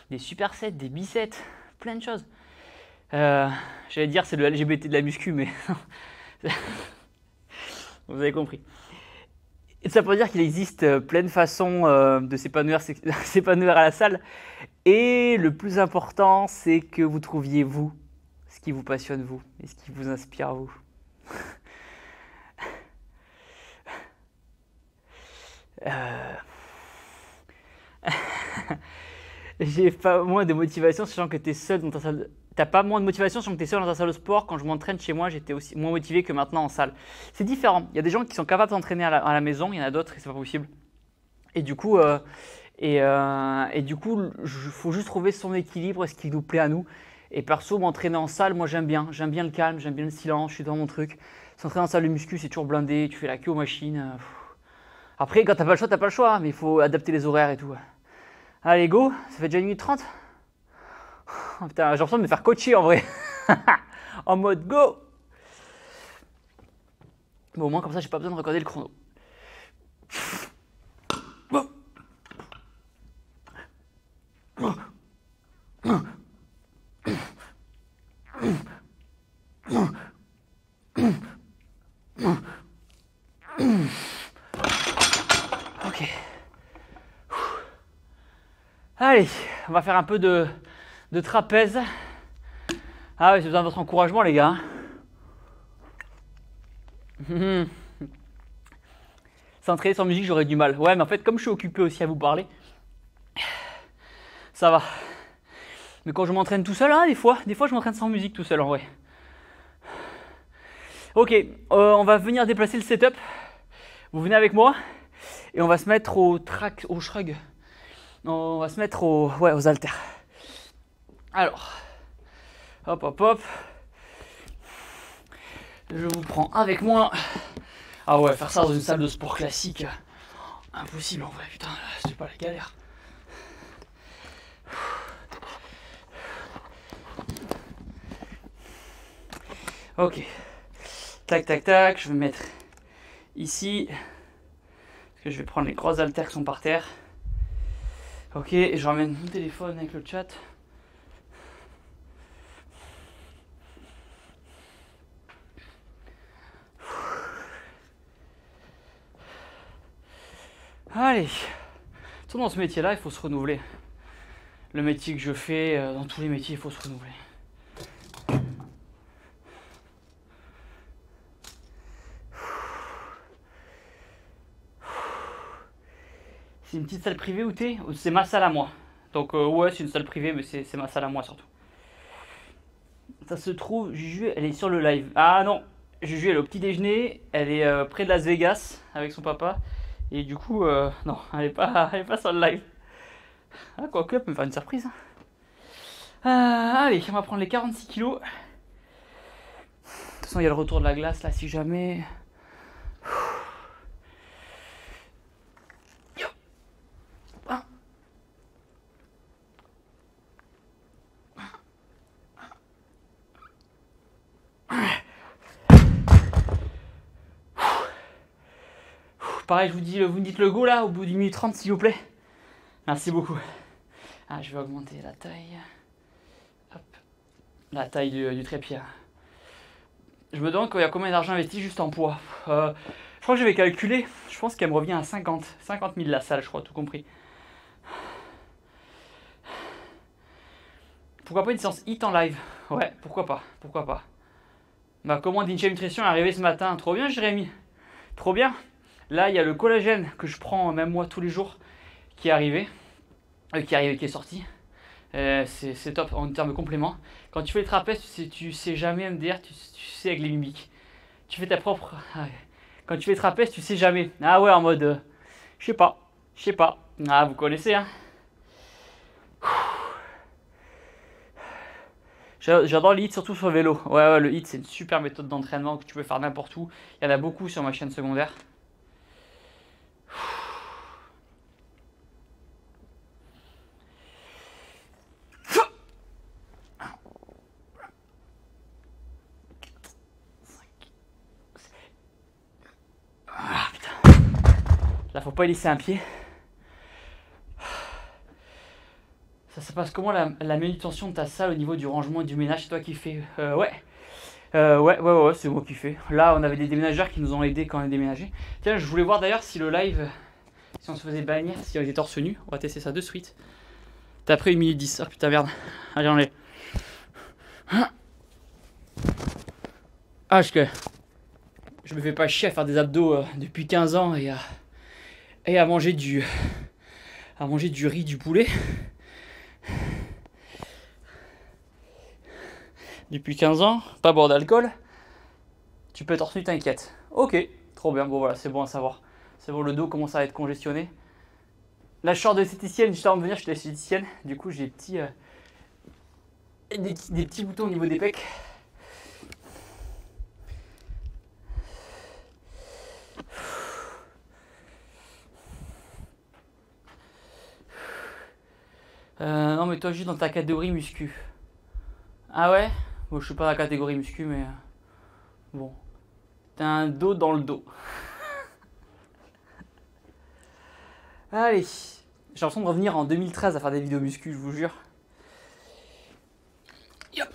des supersets, des biceps, plein de choses. J'allais dire c'est le LGBT de la muscu, mais vous avez compris. Et ça veut dire qu'il existe plein de façons de s'épanouir à la salle. Et le plus important, c'est que vous trouviez vous, ce qui vous passionne vous, et ce qui vous inspire vous. J'ai pas moins de motivation sachant que tu es seul dans ta salle. T'as pas moins de motivation sachant que tu es seul dans ta salle de sport. Quand je m'entraîne chez moi, j'étais aussi moins motivé que maintenant en salle. C'est différent. Il y a des gens qui sont capables d'entraîner à la maison, il y en a d'autres et c'est pas possible. Et du coup, faut juste trouver son équilibre, ce qui nous plaît à nous. Et perso, m'entraîner en salle, moi j'aime bien le calme, j'aime bien le silence, je suis dans mon truc. S'entraîner en salle de muscu, c'est toujours blindé, tu fais la queue aux machines. Après, quand t'as pas le choix, hein, mais il faut adapter les horaires et tout. Allez, go, ça fait déjà 1 minute 30. Putain, j'ai l'impression de me faire coacher en vrai. En mode go. Bon, au moins comme ça, j'ai pas besoin de regarder le chrono. Ok. Allez, on va faire un peu de trapèze. Ah ouais, j'ai besoin de votre encouragement, les gars. S'entraîner sans musique, j'aurais du mal. Ouais, mais en fait, comme je suis occupé aussi à vous parler, ça va. Mais quand je m'entraîne tout seul, hein, des fois je m'entraîne sans musique tout seul en vrai. Ok, on va venir déplacer le setup. Vous venez avec moi et on va se mettre au shrug. On va se mettre aux haltères. Alors, hop, hop, hop. Je vous prends avec moi. Ah ouais, faire ça dans une salle de sport classique, impossible en vrai, putain, c'est pas la galère. Ok, tac, tac, tac, je vais me mettre ici, parce que je vais prendre les grosses haltères qui sont par terre. Ok, et je ramène mon téléphone avec le chat. Allez, dans ce métier-là, il faut se renouveler. Le métier que je fais, dans tous les métiers, il faut se renouveler. C'est une petite salle privée où t'es? C'est ma salle à moi. Donc ouais, c'est une salle privée, mais c'est ma salle à moi surtout. Ça se trouve, Juju, elle est sur le live. Ah non, Juju, elle est au petit déjeuner. Elle est près de Las Vegas avec son papa. Et du coup, non, elle est pas sur le live. Ah, quoique, elle peut me faire une surprise. Allez, on va prendre les 46 kilos. De toute façon, il y a le retour de la glace là, si jamais. Pareil, vous me dites le go là, au bout d'une minute 30 s'il vous plaît. Merci beaucoup. Ah, je vais augmenter la taille. Hop. La taille du trépied. Je me demande il y a combien d'argent investi juste en poids. Je crois que j'avais calculé, je pense qu'elle me revient à 50 000 la salle, je crois, tout compris. Pourquoi pas une séance HIIT en live? Ouais, pourquoi pas. Ma commande d'Incha Nutrition est arrivée ce matin. Trop bien, Jérémy. Trop bien. Là, il y a le collagène que je prends, même moi, tous les jours, qui est arrivé. Qui est sorti. C'est top en termes de complément. Quand tu fais les trapèzes, tu sais jamais MDR, tu sais avec les mimiques. Tu fais ta propre. Quand tu fais les trapèzes, tu sais jamais. Ah ouais, en mode. Je sais pas. Ah, vous connaissez, hein. J'adore le HIIT, surtout sur le vélo. Ouais, le HIIT, c'est une super méthode d'entraînement que tu peux faire n'importe où. Il y en a beaucoup sur ma chaîne secondaire. Ah, putain. Là, faut pas y laisser un pied. Ça se passe comment la manutention de ta salle au niveau du rangement et du ménage? C'est toi qui fais? Ouais. Ouais, c'est moi qui fais. Là, on avait des déménageurs qui nous ont aidés quand on a déménagé. Tiens, je voulais voir d'ailleurs si le live, si on se faisait bannir, si on était torse nu. On va tester ça de suite. T'as pris 1 minute 10. Oh putain, merde. Allez, on est. Ah, je me fais pas chier à faire des abdos depuis 15 ans et à manger du riz, du poulet. Depuis 15 ans, pas boire d'alcool. Tu peux torse nu, t'inquiète. Ok, trop bien. Bon voilà, c'est bon à savoir. C'est bon, le dos commence à être congestionné. La short de l'esthéticienne, juste avant de venir, je suis l'esthéticienne. Du coup, j'ai des petits boutons au niveau des pecs. Non mais toi juste dans ta catégorie muscu. Ah ouais? Bon, je suis pas dans la catégorie muscu, mais bon. T'as un dos dans le dos. Allez. J'ai l'impression de revenir en 2013 à faire des vidéos muscu, je vous jure. Yop.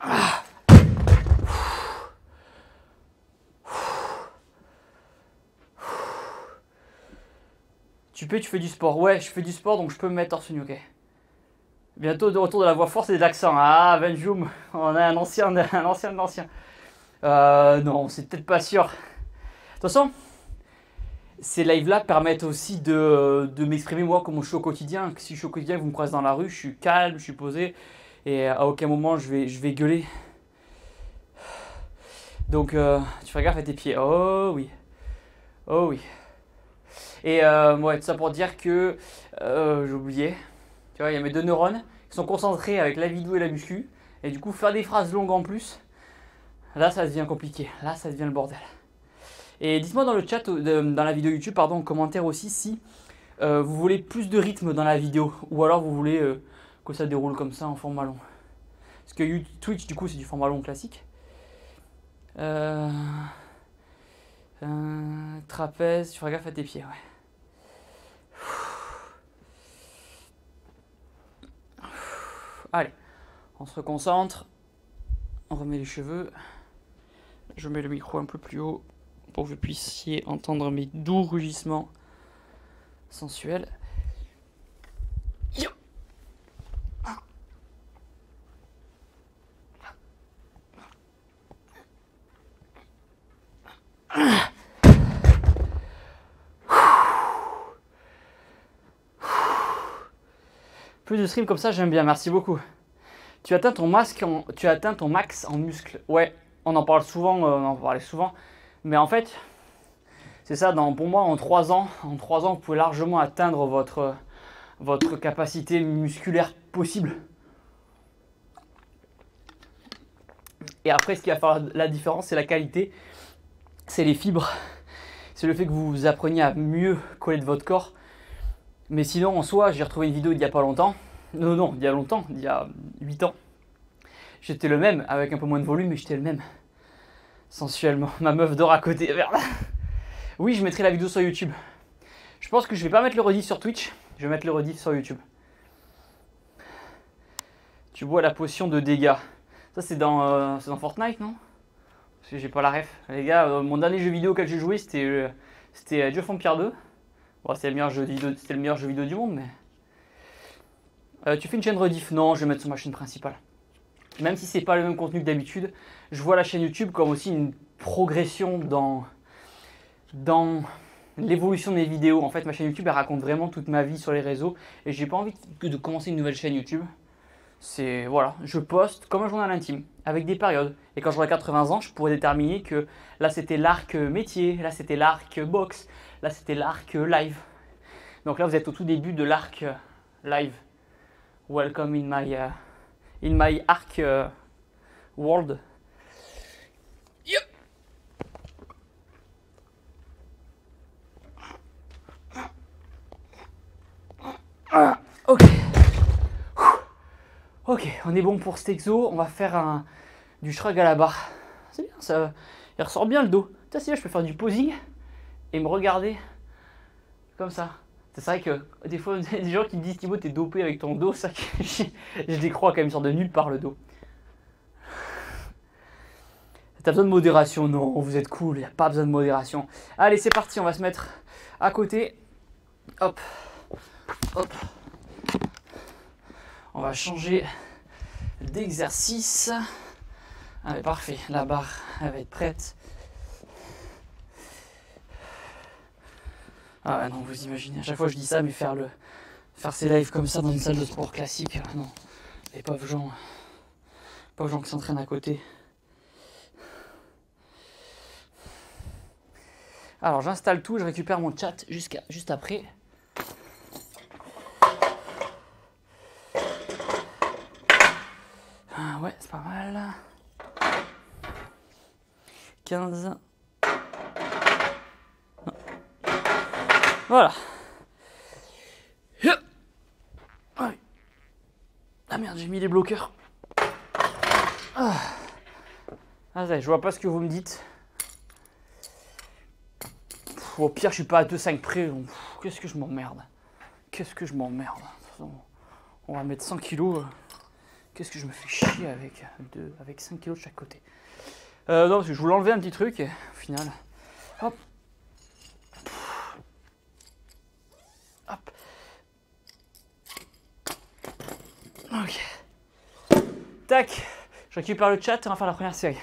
Ah. Tu fais du sport. Ouais, je fais du sport, donc je peux me mettre torse nu, ok. Bientôt de retour de la voix forte et de l'accent. Ah, Benjoum, on a un ancien de l'ancien. Non, c'est peut-être pas sûr. De toute façon, ces lives-là permettent aussi de m'exprimer moi comme je suis au quotidien. Si je suis au quotidien, vous me croisez dans la rue, je suis calme, je suis posé, et à aucun moment je vais gueuler. Donc, tu fais gaffe à tes pieds. Oh oui. Oh oui. Et ouais, tout ça pour dire que j'ai oublié. Tu vois, il y a mes deux neurones qui sont concentrés avec la vidéo et la muscu. Et du coup, faire des phrases longues en plus, là, ça devient compliqué. Là, ça devient le bordel. Et dites-moi dans le chat, dans la vidéo YouTube, pardon, en commentaire aussi, si vous voulez plus de rythme dans la vidéo. Ou alors vous voulez que ça déroule comme ça en format long. Parce que Twitch, du coup, c'est du format long classique. Trapèze, tu feras gaffe à tes pieds, ouais. Allez, on se reconcentre. On remet les cheveux. Je mets le micro un peu plus haut pour que vous puissiez entendre mes doux rugissements sensuels. Yo. Plus de stream comme ça, j'aime bien, merci beaucoup. Tu atteins ton max en muscles. Ouais, on en parle souvent, on en parlait souvent. Mais en fait, c'est ça, pour moi, en 3 ans, vous pouvez largement atteindre votre capacité musculaire possible. Et après, ce qui va faire la différence, c'est la qualité, c'est les fibres. C'est le fait que vous appreniez à mieux coller de votre corps. Mais sinon, en soi, j'ai retrouvé une vidéo il n'y a pas longtemps. Non, il y a longtemps, il y a 8 ans. J'étais le même, avec un peu moins de volume, mais j'étais le même. Sensuellement. Ma meuf dort à côté. Merde. Oui, je mettrai la vidéo sur YouTube. Je pense que je vais pas mettre le rediff sur Twitch. Je vais mettre le rediff sur YouTube. Tu bois la potion de dégâts. Ça, c'est dans Fortnite, non? Parce que j'ai pas la ref. Les gars, mon dernier jeu vidéo auquel j'ai joué, c'était Age of Empires 2. Bon, c'était le meilleur jeu vidéo du monde, mais... tu fais une chaîne rediff? Non, je vais mettre sur ma chaîne principale. Même si c'est pas le même contenu que d'habitude, je vois la chaîne YouTube comme aussi une progression dans l'évolution de mes vidéos. En fait, ma chaîne YouTube, elle raconte vraiment toute ma vie sur les réseaux. Et j'ai pas envie de commencer une nouvelle chaîne YouTube. C'est, voilà, je poste comme un journal intime, avec des périodes. Et quand j'aurai 80 ans, je pourrais déterminer que là, c'était l'arc métier, là, c'était l'arc boxe, là, c'était l'arc live. Donc là, vous êtes au tout début de l'arc live. Welcome in my arc world. Yep. Ok. Ok, on est bon pour cet exo. On va faire du shrug à la barre. C'est bien, ça. Il ressort bien le dos. Tu sais, là, je peux faire du posing et me regarder comme ça. C'est vrai que des fois, il y a des gens qui me disent Thibaut, t'es dopé avec ton dos. Ça, je les crois quand même, une sorte de nulle part le dos. T'as besoin de modération? Non, vous êtes cool, il n'y a pas besoin de modération. Allez, c'est parti, on va se mettre à côté. Hop, hop. On va changer d'exercice. Allez, parfait, la barre, elle va être prête. Ah ouais, non, vous imaginez, à chaque fois je dis ça, mais faire ces lives comme ça dans une salle de sport classique, non. Les pauvres gens qui s'entraînent à côté. Alors j'installe tout, je récupère mon chat juste après. Ah ouais, c'est pas mal. 15. Non. Voilà. Ah merde, j'ai mis les bloqueurs. Ah, je vois pas ce que vous me dites. Au pire, je suis pas à 2,5 près. Qu'est-ce que je m'emmerde. Qu'est-ce que je m'emmerde. On va mettre 100 kilos. Qu'est-ce que je me fais chier avec 5 kilos de chaque côté. Non, parce que je voulais enlever un petit truc et au final. Hop. Hop. Ok. Tac. Je récupère le chat, on va faire la première série.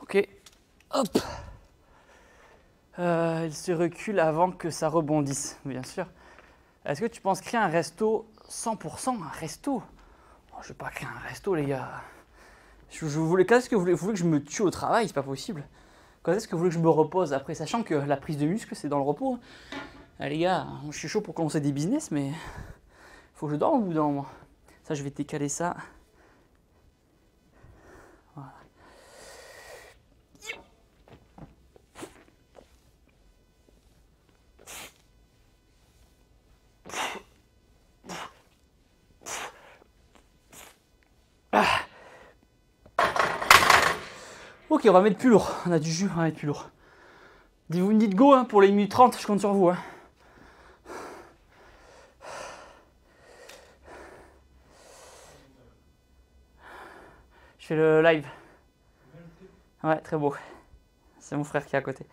Ok. Hop. Il se recule avant que ça rebondisse, bien sûr. Est-ce que tu penses créer un resto 100%? Un resto? Oh, je vais pas créer un resto, les gars. Quand est-ce que vous voulez que je me tue au travail? C'est pas possible. Quand est-ce que vous voulez que je me repose après? Sachant que la prise de muscle, c'est dans le repos. Ah, les gars, je suis chaud pour commencer des business, mais faut que je dorme au bout d'un moment. Ça, je vais décaler ça. Voilà. Ah. Ok, on va mettre plus lourd. On a du jus, on va mettre plus lourd. Vous me dites go hein, pour les minutes 30, je compte sur vous. Hein. Je fais le live. Ouais, très beau. C'est mon frère qui est à côté.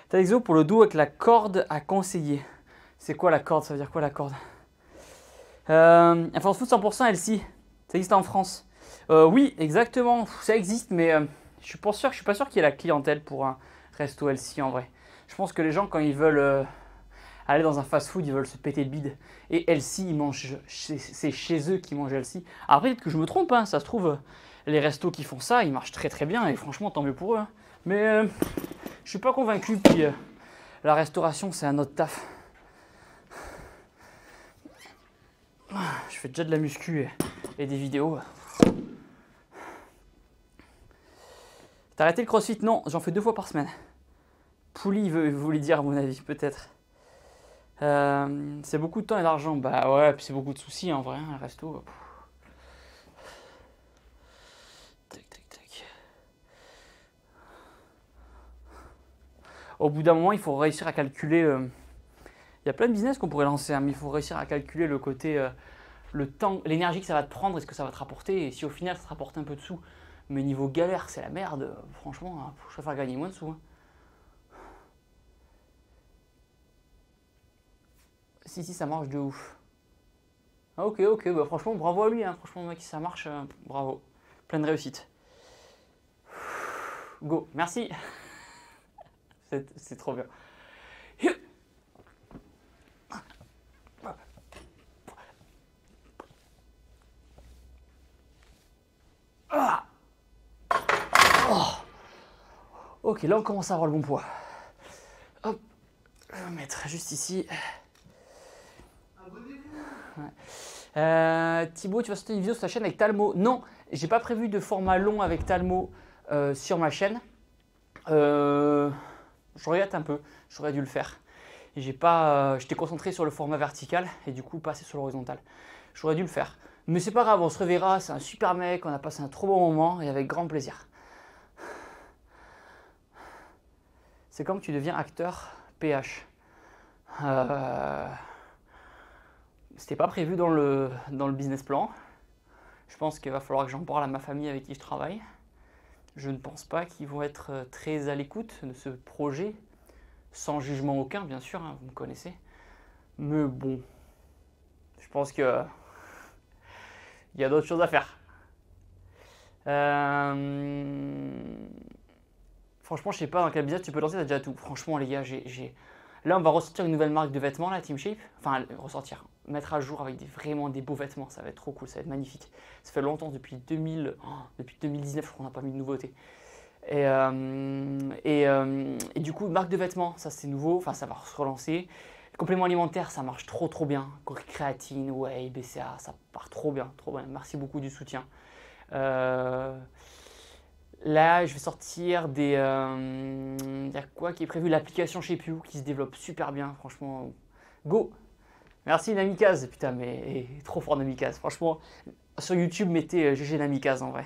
T'as l'exo pour le dos avec la corde à conseiller. C'est quoi la corde? Ça veut dire quoi la corde? Un fast food 100% LC. Ça existe en France. Oui, exactement. Ça existe, mais je suis pas sûr qu'il y ait la clientèle pour un resto LC en vrai. Je pense que les gens, quand ils veulent aller dans un fast food, ils veulent se péter le bide. Et LC, ils mangent, c'est chez eux qu'ils mangent LC. Après, peut-être que je me trompe, hein, ça se trouve, les restos qui font ça, ils marchent très très bien et franchement, tant mieux pour eux. Hein. Mais je suis pas convaincu. Puis la restauration, c'est un autre taf. Je fais déjà de la muscu et des vidéos. T'as arrêté le crossfit? Non, j'en fais 2 fois par semaine. Pouli voulait dire à mon avis, peut-être. C'est beaucoup de temps et d'argent. Bah ouais, puis c'est beaucoup de soucis en vrai, hein, le resto. Tac, tac, tac. Au bout d'un moment, il faut réussir à calculer. Il y a plein de business qu'on pourrait lancer, hein, mais il faut réussir à calculer le côté, le temps, l'énergie que ça va te prendre et ce que ça va te rapporter. Et si au final ça te rapporte un peu de sous, mais niveau galère, c'est la merde. Franchement, hein, je préfère gagner moins de sous. Hein. Si, ça marche de ouf. Ah, ok, bah franchement, bravo à lui. Hein. Franchement, mec, si ça marche, bravo. Pleine réussite. Go, merci. C'est trop bien. Oh. Ok, là on commence à avoir le bon poids. Hop, je vais mettre juste ici. Ouais. Thibaut, tu vas sortir une vidéo sur ta chaîne avec Talmo? Non, j'ai pas prévu de format long avec Talmo sur ma chaîne. Je regrette un peu, j'aurais dû le faire. J'étais concentré sur le format vertical et du coup pas assez sur l'horizontal. J'aurais dû le faire. Mais c'est pas grave, on se reverra, c'est un super mec, on a passé un trop bon moment et avec grand plaisir. C'est comme tu deviens acteur PH. C'était pas prévu dans le business plan. Je pense qu'il va falloir que j'en parle à ma famille avec qui je travaille. Je ne pense pas qu'ils vont être très à l'écoute de ce projet, sans jugement aucun, bien sûr, hein, vous me connaissez. Mais bon, je pense que il y a d'autres choses à faire. Franchement, je sais pas dans quel business tu peux lancer, t'as déjà tout. Franchement, les gars, là, on va ressortir une nouvelle marque de vêtements, là, Team Shape. Enfin, mettre à jour avec vraiment des beaux vêtements, ça va être trop cool, ça va être magnifique. Ça fait longtemps, depuis 2019, je crois qu'on n'a pas mis de nouveautés. Et du coup, marque de vêtements, ça c'est nouveau, enfin ça va se relancer. Compléments alimentaires, ça marche trop bien. Créatine, whey, BCA, ça part trop bien, trop bien. Merci beaucoup du soutien. Là, je vais sortir des... Il y a quoi qui est prévu? L'application chez Piu qui se développe super bien, franchement. Go! Merci Namikaze, putain, mais trop fort Namikaze. Franchement, sur YouTube, mettez GG Namikaze en vrai.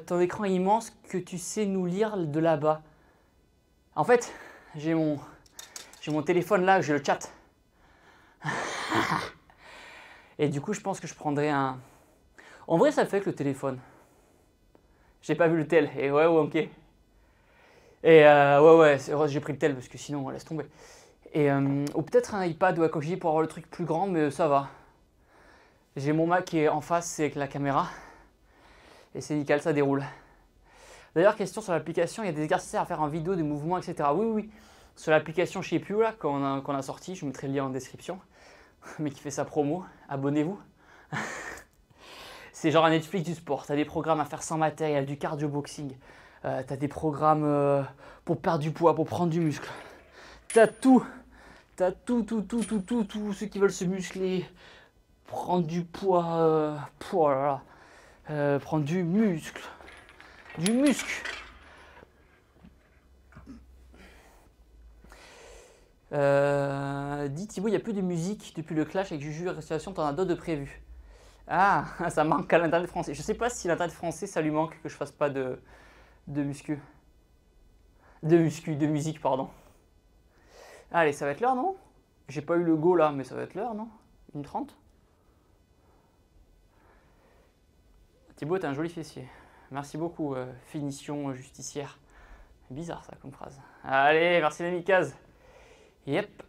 Ton écran est immense que tu sais nous lire de là-bas. En fait, j'ai mon téléphone là, j'ai le chat. Et du coup, je pense que je prendrai un... En vrai, ça le fait avec le téléphone. J'ai pas vu le tel. Et ouais, ok. Et ouais, c'est vrai, j'ai pris le tel parce que sinon, on laisse tomber. Et, ou peut-être un iPad, ouais, comme je dis, pour avoir le truc plus grand, mais ça va. J'ai mon Mac qui est en face, c'est avec la caméra. Et c'est nickel, ça déroule. D'ailleurs, question sur l'application, il y a des exercices à faire en vidéo, des mouvements, etc. Oui. Sur l'application chez Piu, là, qu'on a sorti, je vous mettrai le lien en description. Mais qui fait sa promo, abonnez-vous. C'est genre un Netflix du sport. Tu as des programmes à faire sans matériel, du cardio boxing. Tu as des programmes pour perdre du poids, pour prendre du muscle. Tu as tout. Tu as tout. Ceux qui veulent se muscler, prendre du poids, prendre du muscle. Du muscle. Dis Thibaut, il n'y a plus de musique depuis le clash avec Juju et Restauration, t'en as d'autres de prévus. Ah, ça manque à l'internet français. Je sais pas si l'internet français ça lui manque que je fasse pas de muscu. De musique, pardon. Allez, ça va être l'heure, non? J'ai pas eu le go là, mais ça va être l'heure, non? 1h30. Thibaut, t'as un joli fessier. Merci beaucoup, finition justicière. Bizarre ça comme phrase. Allez, merci Namikaze. Yep.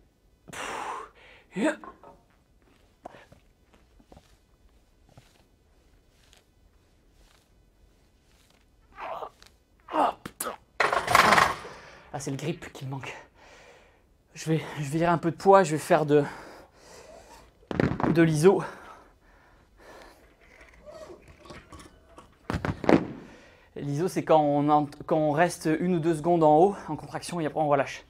Yep. Ah, c'est le grip qui me manque. Je vais virer un peu de poids, je vais faire de l'iso. L'iso, c'est quand on reste 1 ou 2 secondes en haut, en contraction, et après on relâche.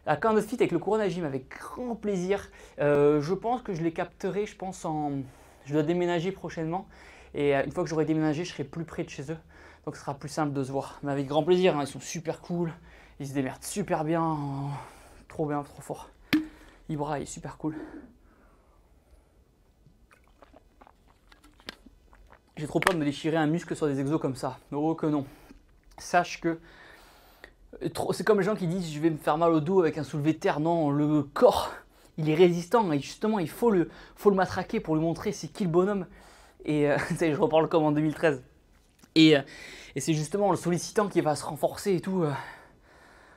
La Kind of Fit avec le Corona Gym, avec grand plaisir. Je pense que je les capterai, je dois déménager prochainement. Et une fois que j'aurai déménagé, je serai plus près de chez eux. Donc ce sera plus simple de se voir. Mais avec grand plaisir, hein, ils sont super cool. Ils se démerdent super bien. Trop bien, trop fort. Ibra est super cool. J'ai trop peur de me déchirer un muscle sur des exos comme ça. Oh que non. Sache que c'est comme les gens qui disent je vais me faire mal au dos avec un soulevé de terre. Non, le corps, il est résistant et justement il faut le matraquer pour lui montrer c'est qui le bonhomme. Et je reparle comme en 2013. Et c'est justement le sollicitant qui va se renforcer et tout.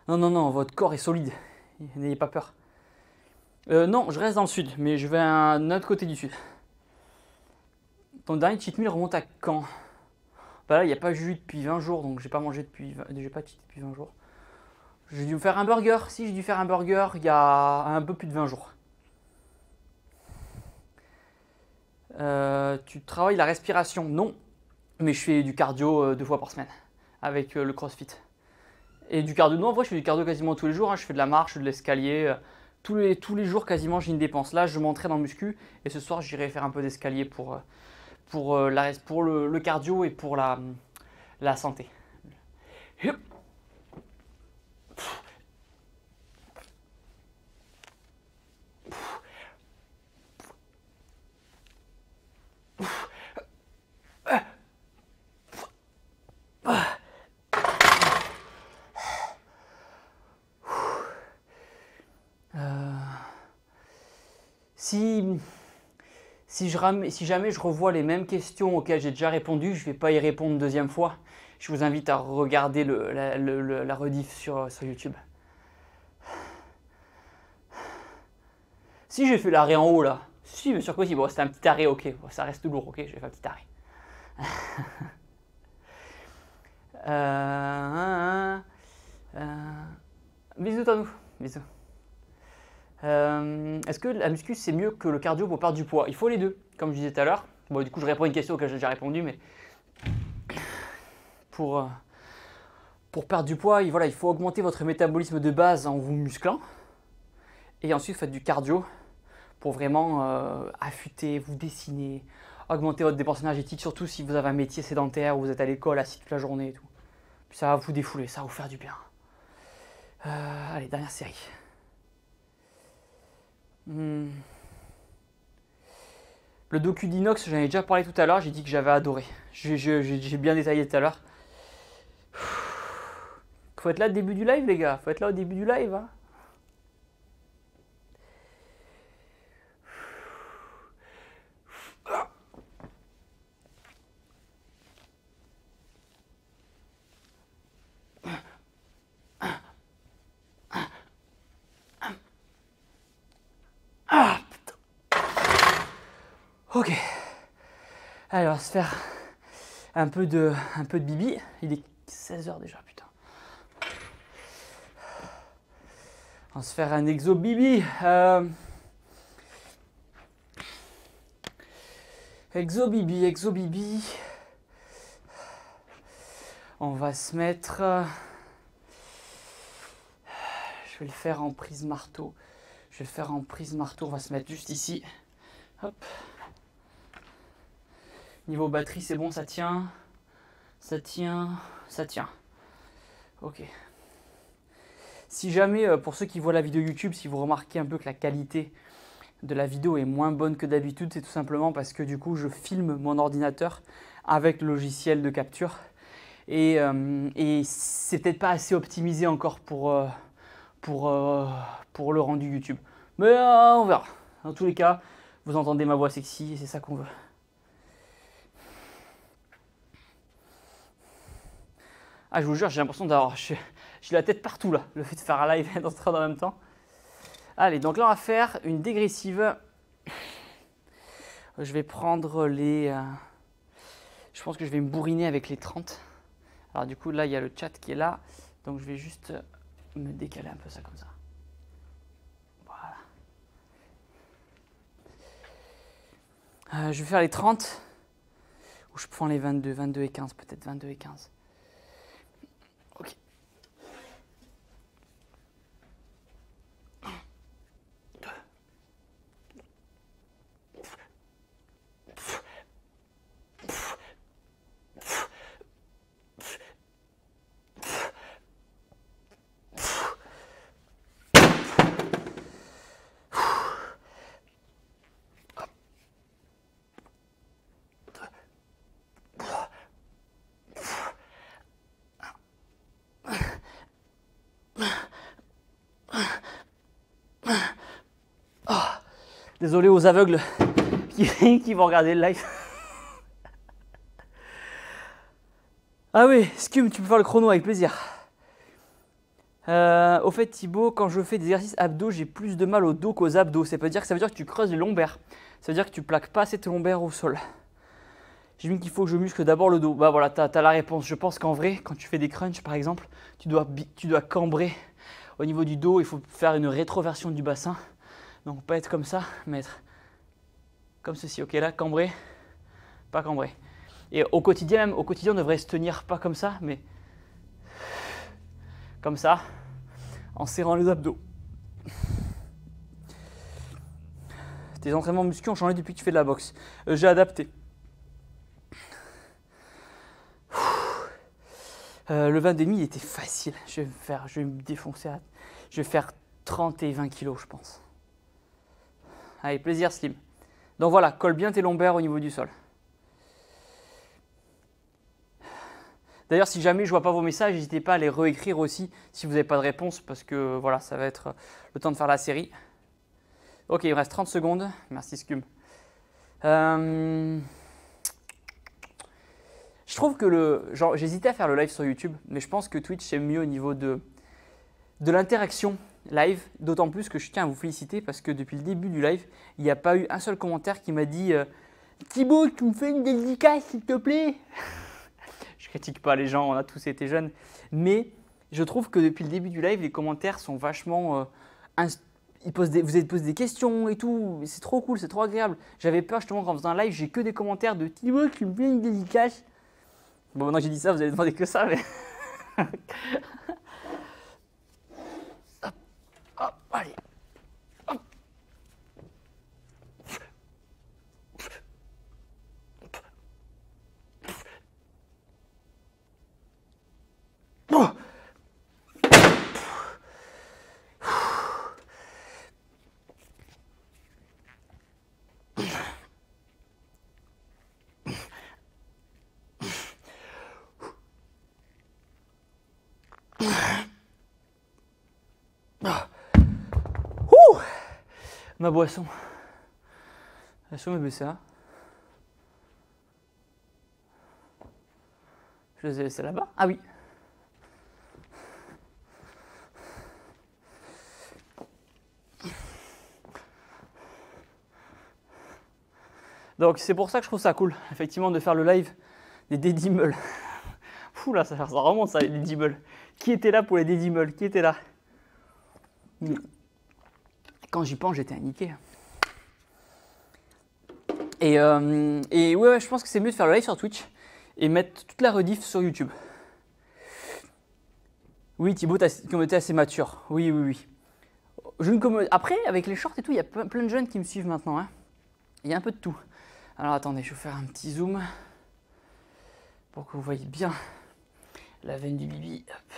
Non, votre corps est solide. N'ayez pas peur. Non, je reste dans le sud, mais je vais à un autre côté du sud. Ton dernier cheat meal remonte à quand? Bah là, il n'y a pas Juju depuis 20 jours, donc j'ai pas mangé j'ai pas cheat depuis 20 jours. J'ai dû me faire un burger. Si, j'ai dû faire un burger il y a un peu plus de 20 jours. Tu travailles la respiration? Non, mais je fais du cardio 2 fois par semaine avec le CrossFit. Et du cardio, non, en vrai, je fais du cardio quasiment tous les jours. Hein. Je fais de la marche, de l'escalier. Tous les jours, quasiment, j'ai une dépense. Là, je m'entraîne en muscu et ce soir, j'irai faire un peu d'escalier pour le cardio et pour la santé. Si jamais je revois les mêmes questions auxquelles j'ai déjà répondu, je ne vais pas y répondre une deuxième fois. Je vous invite à regarder la rediff sur YouTube. Si j'ai fait l'arrêt en haut là, si bien sûr que si, bon, c'était un petit arrêt, ok, bon, ça reste lourd, ok, je vais faire un petit arrêt. Bisous à nous, bisous. Est-ce que la muscu c'est mieux que le cardio pour perdre du poids? Il faut les deux, comme je disais tout à l'heure. Bon, du coup, je réponds à une question auquel j'ai déjà répondu, mais pour perdre du poids, voilà, il faut augmenter votre métabolisme de base en vous musclant. Et ensuite, faites du cardio pour vraiment affûter, vous dessiner, augmenter votre dépense énergétique, surtout si vous avez un métier sédentaire ou vous êtes à l'école assis toute la journée et tout. Puis ça va vous défouler, ça va vous faire du bien. Allez, dernière série. Le docu d'Inox, j'en ai déjà parlé tout à l'heure, j'ai dit que j'avais adoré. J'ai bien détaillé tout à l'heure. Faut être là au début du live, les gars. Faut être là au début du live. Hein. Ah, putain. Ok. Allez, on va se faire un peu de bibi. Il est 16h déjà, putain. On va se faire un exo bibi. Exo bibi. On va se mettre... je vais le faire en prise marteau. On va se mettre juste ici. Hop. Niveau batterie, c'est bon, ça tient. Ok. Si jamais, pour ceux qui voient la vidéo YouTube, si vous remarquez un peu que la qualité de la vidéo est moins bonne que d'habitude, c'est tout simplement parce que du coup, je filme mon ordinateur avec le logiciel de capture. Et c'est peut-être pas assez optimisé encore pour le rendu YouTube. Mais on verra. Dans tous les cas, vous entendez ma voix sexy et c'est ça qu'on veut. Ah, je vous jure, j'ai l'impression d'avoir... J'ai la tête partout là, le fait de faire un live et d'entrer en même temps. Allez, donc là, on va faire une dégressive. Je vais prendre les... je pense que je vais me bourriner avec les 30. Alors du coup, là, il y a le chat qui est là. Donc je vais juste me décaler un peu ça comme ça. Voilà. Je vais faire les 30. Ou je prends les 22, 22 et 15, peut-être 22 et 15. Ok. Désolé aux aveugles qui vont regarder le live. Ah oui, Scum, tu peux faire le chrono avec plaisir. Au fait, Thibaut, quand je fais des exercices abdos, j'ai plus de mal au dos qu'aux abdos. Ça veut dire que tu creuses les lombaires. Ça veut dire que tu plaques pas assez tes lombaires au sol. J'ai vu qu'il faut que je muscle d'abord le dos. Bah voilà, t'as la réponse. Je pense qu'en vrai, quand tu fais des crunchs par exemple, tu dois cambrer au niveau du dos. Il faut faire une rétroversion du bassin. Donc pas être comme ça, mais être comme ceci. Ok, là, cambrer, pas cambrer. Et au quotidien, on devrait se tenir pas comme ça, mais comme ça, en serrant les abdos. Tes entraînements muscu ont changé depuis que tu fais de la boxe. J'ai adapté. Le 20,5 il était facile. Je vais me défoncer. Je vais faire 30 et 20 kilos, je pense. Allez, plaisir Slim. Donc voilà, colle bien tes lombaires au niveau du sol. D'ailleurs, si jamais je ne vois pas vos messages, n'hésitez pas à les réécrire aussi si vous n'avez pas de réponse, parce que voilà, ça va être le temps de faire la série. Ok, il me reste 30 secondes. Merci Scum. Je trouve que j'hésitais à faire le live sur YouTube, mais je pense que Twitch c'est mieux au niveau de l'interaction live, d'autant plus que je tiens à vous féliciter parce que depuis le début du live, il n'y a pas eu un seul commentaire qui m'a dit Thibaut, tu me fais une dédicace s'il te plaît. Je critique pas les gens, on a tous été jeunes, mais je trouve que depuis le début du live, les commentaires sont vachement vous avez posé des questions et tout. C'est trop cool, c'est trop agréable. J'avais peur justement qu'en faisant un live, j'ai que des commentaires de Thibaut qui me fait une dédicace. Bon, maintenant que j'ai dit ça, vous allez demander que ça, mais. Hop, hop, allez. Hop. Oh. Ma boisson. La somme est baissée. Je les ai laissés là-bas. Ah oui. Donc c'est pour ça que je trouve ça cool, effectivement, de faire le live des dédimeules. Fou là, ça remonte ça, les dédimeules. Qui était là pour les dédimeules? Qui était là? Quand j'y pense, j'étais niqué. Et ouais, je pense que c'est mieux de faire le live sur Twitch et mettre toute la rediff sur YouTube. Oui, Thibaut, t'as une communauté assez mature. Oui, oui, oui. Après, avec les shorts et tout, il y a plein de jeunes qui me suivent maintenant. Hein. Il y a un peu de tout. Alors attendez, je vais faire un petit zoom pour que vous voyez bien la veine du bibi. Hop.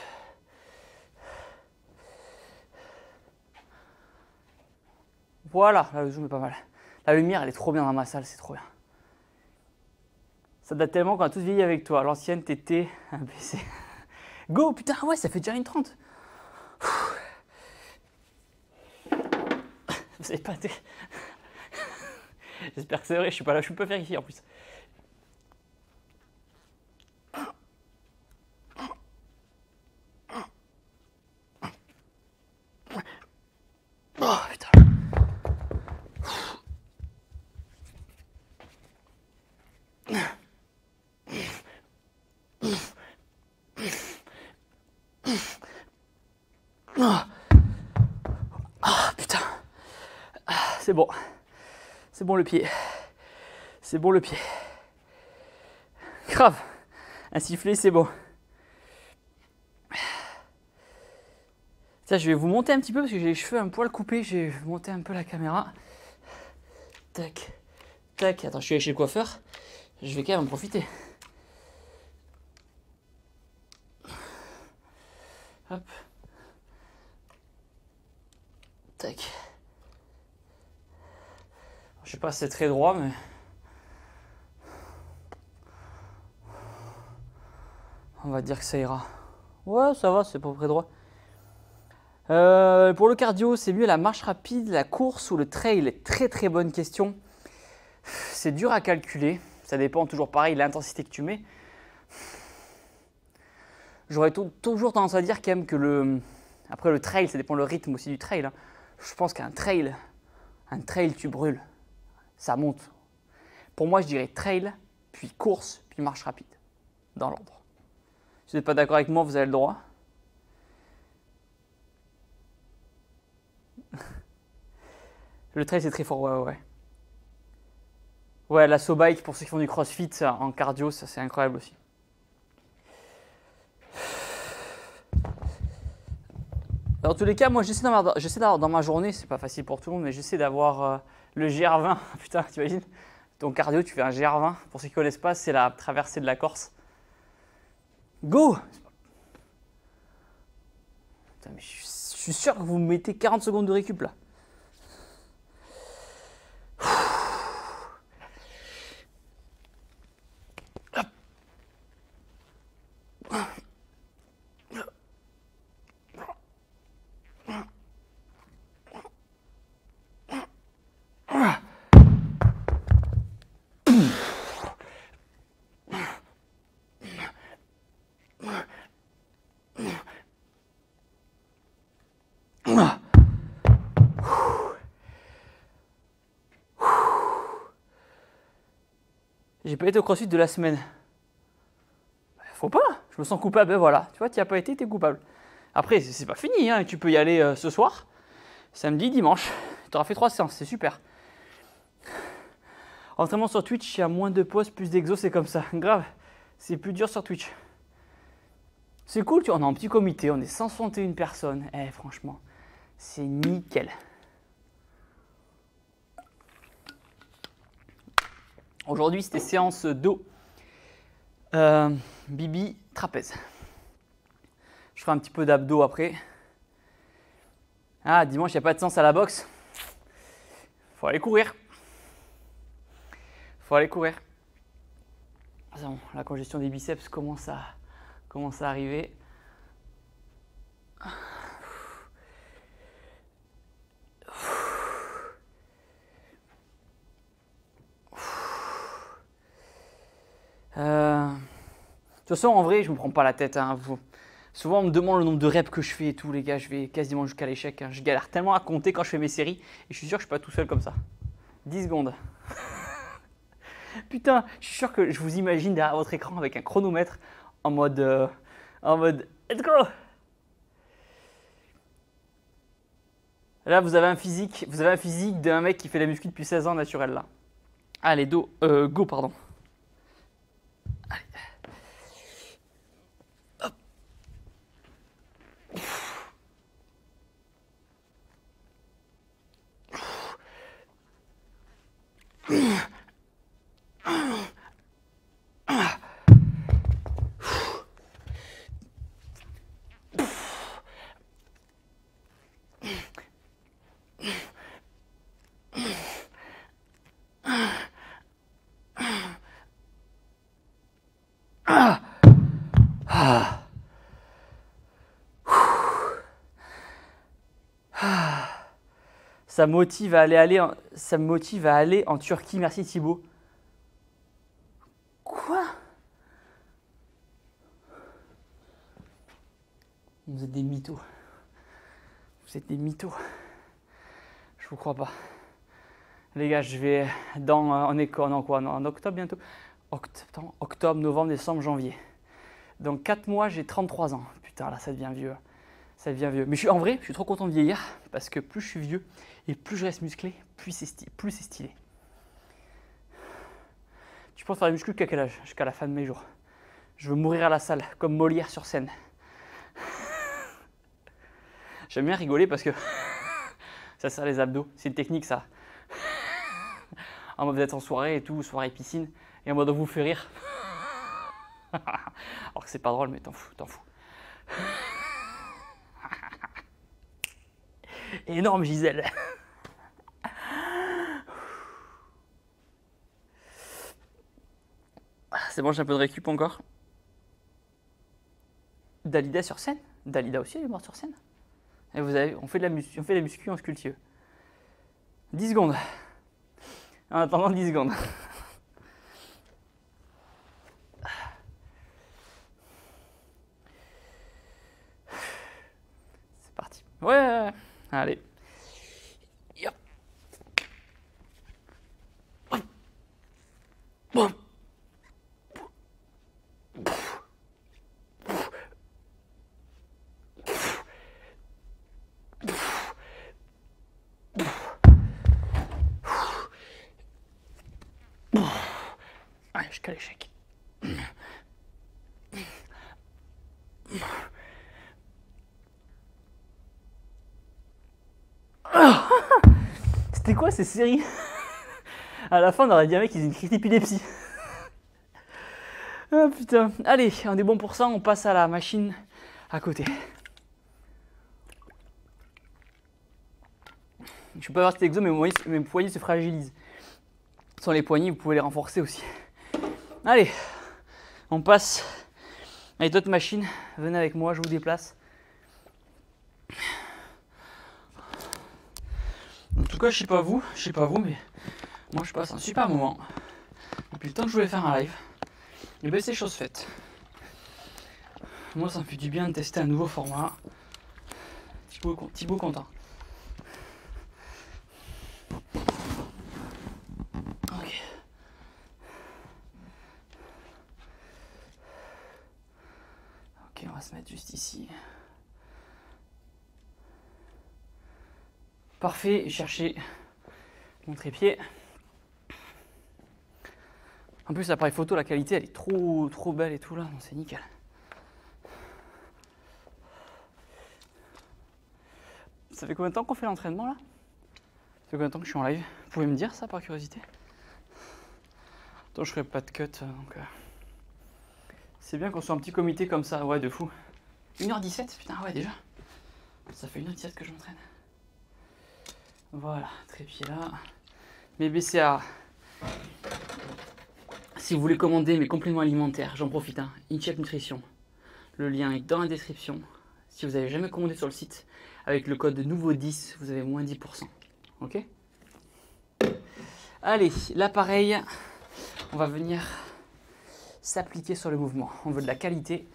Voilà, là, le zoom est pas mal. La lumière, elle est trop bien dans ma salle, c'est trop bien. Ça date tellement qu'on a tous vieilli avec toi. L'ancienne, t'étais un PC. Go, putain, ouais, ça fait déjà 1h30. Vous savez pas, j'espère que c'est vrai, je suis pas là, je suis pas vérifié en plus. Oh putain. Ah putain. C'est bon. C'est bon le pied. C'est bon le pied. Grave. Un sifflet, c'est bon. Ça, je vais vous monter un petit peu parce que j'ai les cheveux un poil coupés. Je vais monter un peu la caméra. Tac. Tac. Attends, je suis allé chez le coiffeur. Je vais quand même en profiter. Hop. Tac. Je sais pas si c'est très droit, mais... on va dire que ça ira. Ouais, ça va, c'est pas très droit. Pour le cardio, c'est mieux la marche rapide, la course ou le trail? Très très bonne question. C'est dur à calculer. Ça dépend toujours pareil de l'intensité que tu mets. J'aurais toujours tendance à dire quand même que après le trail, ça dépend le rythme aussi du trail. Hein. Je pense qu'un trail, tu brûles. Ça monte. Pour moi, je dirais trail, puis course, puis marche rapide. Dans l'ordre. Si vous n'êtes pas d'accord avec moi, vous avez le droit. Le trail, c'est très fort, ouais. Ouais, l'assaut bike, pour ceux qui font du crossfit, ça, en cardio, ça c'est incroyable aussi. Dans tous les cas, moi j'essaie d'avoir dans ma journée, c'est pas facile pour tout le monde, mais j'essaie d'avoir le GR20. Putain, t'imagines? Ton cardio, tu fais un GR20. Pour ceux qui ne connaissent pas, c'est la traversée de la Corse. Go! Putain, mais je suis sûr que vous me mettez 40 secondes de récup là. J'ai pas été au crossfit de la semaine. Faut pas, je me sens coupable, ben voilà. Tu vois, tu n'y as pas été, tu es coupable. Après, c'est pas fini, hein. Tu peux y aller ce soir. Samedi, dimanche. Tu auras fait 3 séances, c'est super. Entraînement sur Twitch, il y a moins de pauses, plus d'exos, c'est comme ça. Grave, c'est plus dur sur Twitch. C'est cool, on est en petit comité, on est 161 personnes. Eh, franchement, c'est nickel. Aujourd'hui, c'était séance dos. Bibi, trapèze. Je ferai un petit peu d'abdos après. Ah, dimanche, il n'y a pas de séance à la boxe. Faut aller courir. Faut aller courir. Bon, la congestion des biceps commence à arriver. De toute façon, en vrai, je me prends pas la tête. Hein. Souvent, on me demande le nombre de reps que je fais et tout, les gars. Je vais quasiment jusqu'à l'échec. Hein. Je galère tellement à compter quand je fais mes séries. Et je suis sûr que je suis pas tout seul comme ça. 10 secondes. Putain, je suis sûr que je vous imagine derrière votre écran avec un chronomètre en mode let's go. Là, vous avez un physique d'un mec qui fait la muscu depuis 16 ans naturel là. Allez, go, pardon. Allez. Hop. Ça me motive à aller en Turquie. Merci Thibaut. Quoi? Vous êtes des mythos. Vous êtes des mythos. Je vous crois pas. Les gars, je vais en octobre bientôt. Octobre, novembre, décembre, janvier. Dans 4 mois, j'ai 33 ans. Putain, là, ça devient vieux. Ça devient vieux. Mais en vrai, je suis trop content de vieillir parce que plus je suis vieux et plus je reste musclé, plus c'est stylé. Tu penses faire des muscles jusqu'à quel âge? Jusqu'à la fin de mes jours. Je veux mourir à la salle, comme Molière sur scène. J'aime bien rigoler parce que ça sert les abdos. C'est une technique, ça. En mode vous êtes en soirée et tout, soirée piscine, et en mode on vous fait rire. Alors que c'est pas drôle, mais t'en fous. Énorme Gisèle. C'est bon, j'ai un peu de récup encore. Dalida sur scène. Dalida aussi, elle est morte sur scène. Et on fait de la muscu en sculptieux. 10 secondes. En attendant 10 secondes. C'est parti. Ouais. Allez. Yop. Bon. Allez, jusqu'à l'échec. C'était quoi ces séries? À la fin, on aurait dit un mec qui faisait une crise d'épilepsie. Ah putain. Allez, on est bon pour ça, on passe à la machine à côté. Je peux pas voir cet exo, mais mes poignets se fragilisent. Sans les poignets, vous pouvez les renforcer aussi. Allez, on passe avec d'autres machines. Venez avec moi, je vous déplace. En tout cas, je sais pas vous, mais moi je passe un super moment. Depuis le temps que je voulais faire un live, et bien c'est chose faite. Moi ça me fait du bien de tester un nouveau format. Thibaut content. Ok. Ok, on va se mettre juste ici. Parfait, cherchez mon trépied. En plus, l'appareil photo, la qualité, elle est trop belle et tout là, c'est nickel. Ça fait combien de temps qu'on fait l'entraînement là? Ça fait combien de temps que je suis en live? Vous pouvez me dire ça par curiosité? Attends, je ferai pas de cut, donc... C'est bien qu'on soit un petit comité comme ça, ouais, de fou. 1h17, putain, ouais, déjà. Ça fait 1h17 que je m'entraîne. Voilà, trépied là. Mes BCA. Si vous voulez commander mes compléments alimentaires, j'en profite, hein. InShape Nutrition. Le lien est dans la description. Si vous n'avez jamais commandé sur le site, avec le code nouveau10, vous avez moins 10%. Ok? Allez, l'appareil, on va venir s'appliquer sur le mouvement. On veut de la qualité.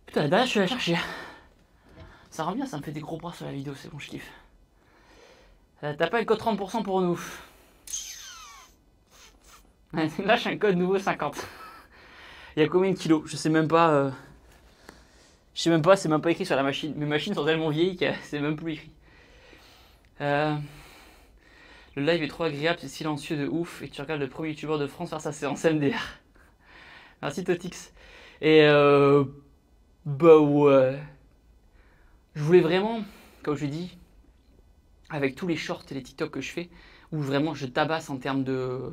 Putain, la dernière, je suis allé la chercher. Ça rend bien, ça me fait des gros bras sur la vidéo, c'est bon, je kiffe. T'as pas le code 30% pour nous. Lâche un code nouveau 50. Il y a combien de kilos? Je sais même pas. Je sais même pas, c'est même pas écrit sur la machine. Mes machines sont tellement vieilles que c'est même plus écrit. Le live est trop agréable, c'est silencieux de ouf. Et tu regardes le premier youtubeur de France faire sa séance MDR. Merci Totix. Et bah ouais. Je voulais vraiment, comme je dis, avec tous les shorts et les TikTok que je fais, où vraiment je tabasse en termes de...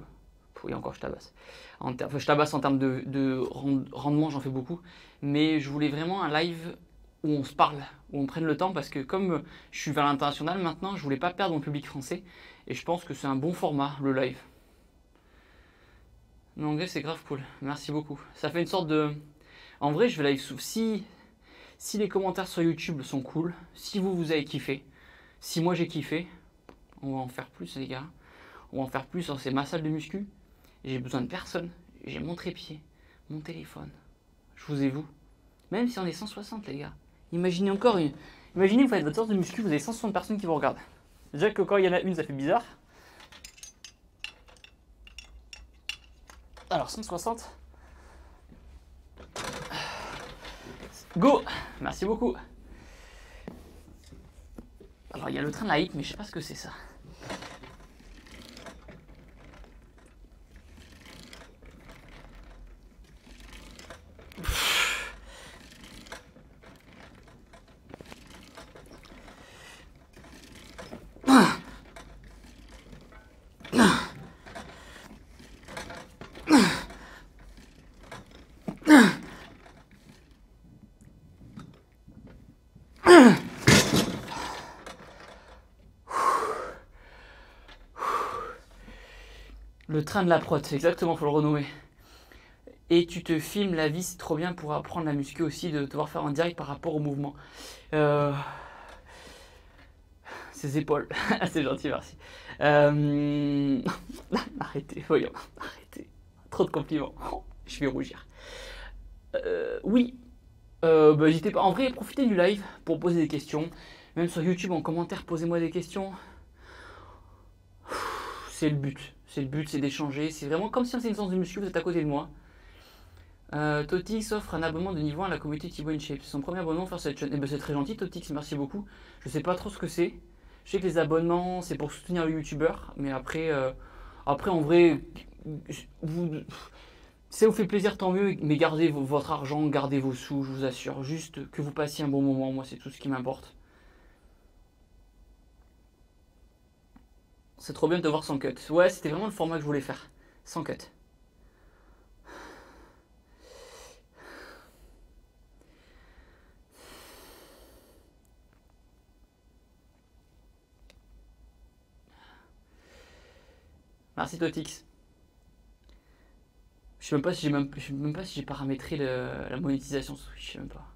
Oui, encore je tabasse. Je tabasse en termes de rendement, j'en fais beaucoup. Mais je voulais vraiment un live où on se parle, où on prenne le temps, parce que comme je suis vers l'international maintenant, je voulais pas perdre mon public français. Et je pense que c'est un bon format, le live. L'anglais, c'est grave cool. Merci beaucoup. Ça fait une sorte de... En vrai, je vais live sous... Si les commentaires sur YouTube sont cool, si vous avez kiffé, si moi j'ai kiffé, on va en faire plus les gars. On va en faire plus, c'est ma salle de muscu. J'ai besoin de personne. J'ai mon trépied, mon téléphone. Je vous ai vous. Même si on est 160 les gars. Imaginez encore une... Imaginez vous faites votre séance de muscu, vous avez 160 personnes qui vous regardent. Déjà que quand il y en a une, ça fait bizarre. Alors 160. Go! Merci beaucoup. Alors il y a le train de la HIT, mais je sais pas ce que c'est ça. Le train de la prot, exactement, faut le renommer. Et tu te filmes la vie, c'est trop bien pour apprendre la muscu aussi, de devoir faire en direct par rapport au mouvement. Ses épaules, c'est gentil, merci. Arrêtez, voyons, arrêtez. Trop de compliments, je vais rougir. Oui, n'hésitez pas. En vrai, profitez du live pour poser des questions. Même sur YouTube, en commentaire, posez-moi des questions. C'est le but. C'est le but, c'est d'échanger. C'est vraiment comme si on faisait une séance de muscu, vous êtes à côté de moi. Totix offre un abonnement de niveau 1 à la communauté Thibaut InShape. C'est son premier abonnement faire cette chaîne. Eh ben, c'est très gentil, Totix, merci beaucoup. Je sais pas trop ce que c'est. Je sais que les abonnements, c'est pour soutenir le youtubeur. Mais après, en vrai, si ça vous fait plaisir, tant mieux. Mais gardez votre argent, gardez vos sous, je vous assure. Juste que vous passiez un bon moment. Moi, c'est tout ce qui m'importe. C'est trop bien de te voir sans cut. Ouais, c'était vraiment le format que je voulais faire. Sans cut. Merci Totix. Je sais même pas si je sais même pas si j'ai paramétré la monétisation sur Twitch, je sais même pas.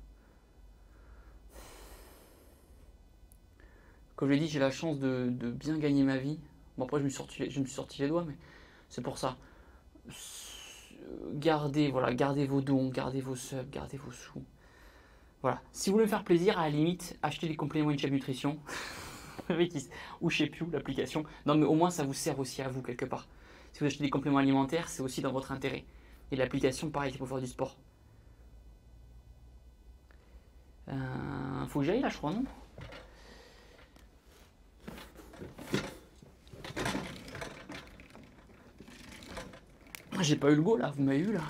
Comme je l'ai dit, j'ai la chance de bien gagner ma vie. Bon, après, je me suis sorti les doigts, mais c'est pour ça. Gardez, voilà, gardez vos dons, gardez vos subs, gardez vos sous. Voilà. Si vous voulez me faire plaisir, à la limite, achetez des compléments InShape Nutrition. Ou je sais plus, l'application. Non, mais au moins, ça vous sert aussi à vous, quelque part. Si vous achetez des compléments alimentaires, c'est aussi dans votre intérêt. Et l'application, pareil, c'est pour faire du sport. Faut que j'aille là, je crois, non? J'ai pas eu le go là, vous m'avez eu là.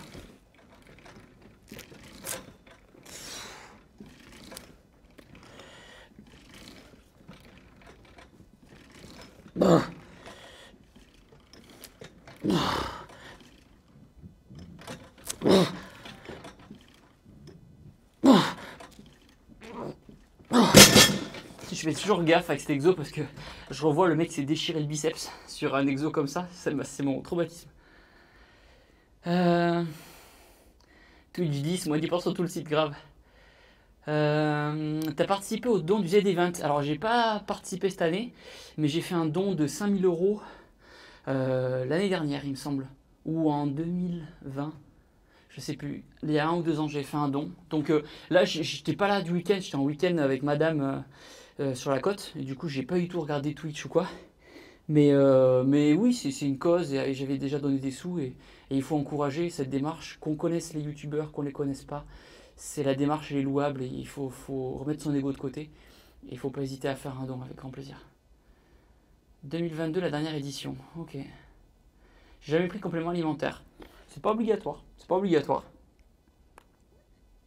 Je fais toujours gaffe avec cet exo parce que je revois le mec s'est déchiré le biceps sur un exo comme ça, c'est mon traumatisme. Twitch 10, moins 10% sur tout le site, grave. T'as participé au don du Z-Event. Alors j'ai pas participé cette année, mais j'ai fait un don de 5000 euros l'année dernière, il me semble. Ou en 2020. Je sais plus. Il y a 1 ou 2 ans, j'ai fait un don. Donc là, j'étais pas là du week-end, j'étais en week-end avec madame sur la côte. Et du coup, j'ai pas du tout regardé Twitch ou quoi. Mais oui, c'est une cause et j'avais déjà donné des sous et il faut encourager cette démarche, qu'on connaisse les youtubeurs, qu'on les connaisse pas. C'est la démarche, elle est louable et il faut remettre son ego de côté. Et il faut pas hésiter à faire un don avec grand plaisir. 2022, la dernière édition. Ok. J'ai jamais pris de complément alimentaire. C'est pas obligatoire. C'est pas obligatoire.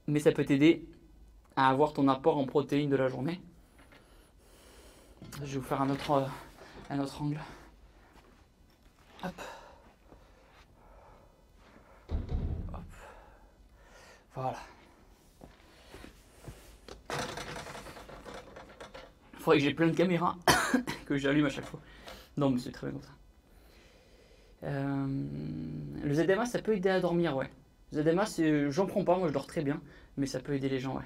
Mais ça peut t'aider à avoir ton apport en protéines de la journée. Je vais vous faire un autre angle. Hop. Hop. Voilà. Il faudrait que j'ai plein de caméras que j'allume à chaque fois. Non, mais c'est très bien comme ça. Le ZMA, ça peut aider à dormir, ouais. ZMA, j'en prends pas, moi je dors très bien, mais ça peut aider les gens, ouais.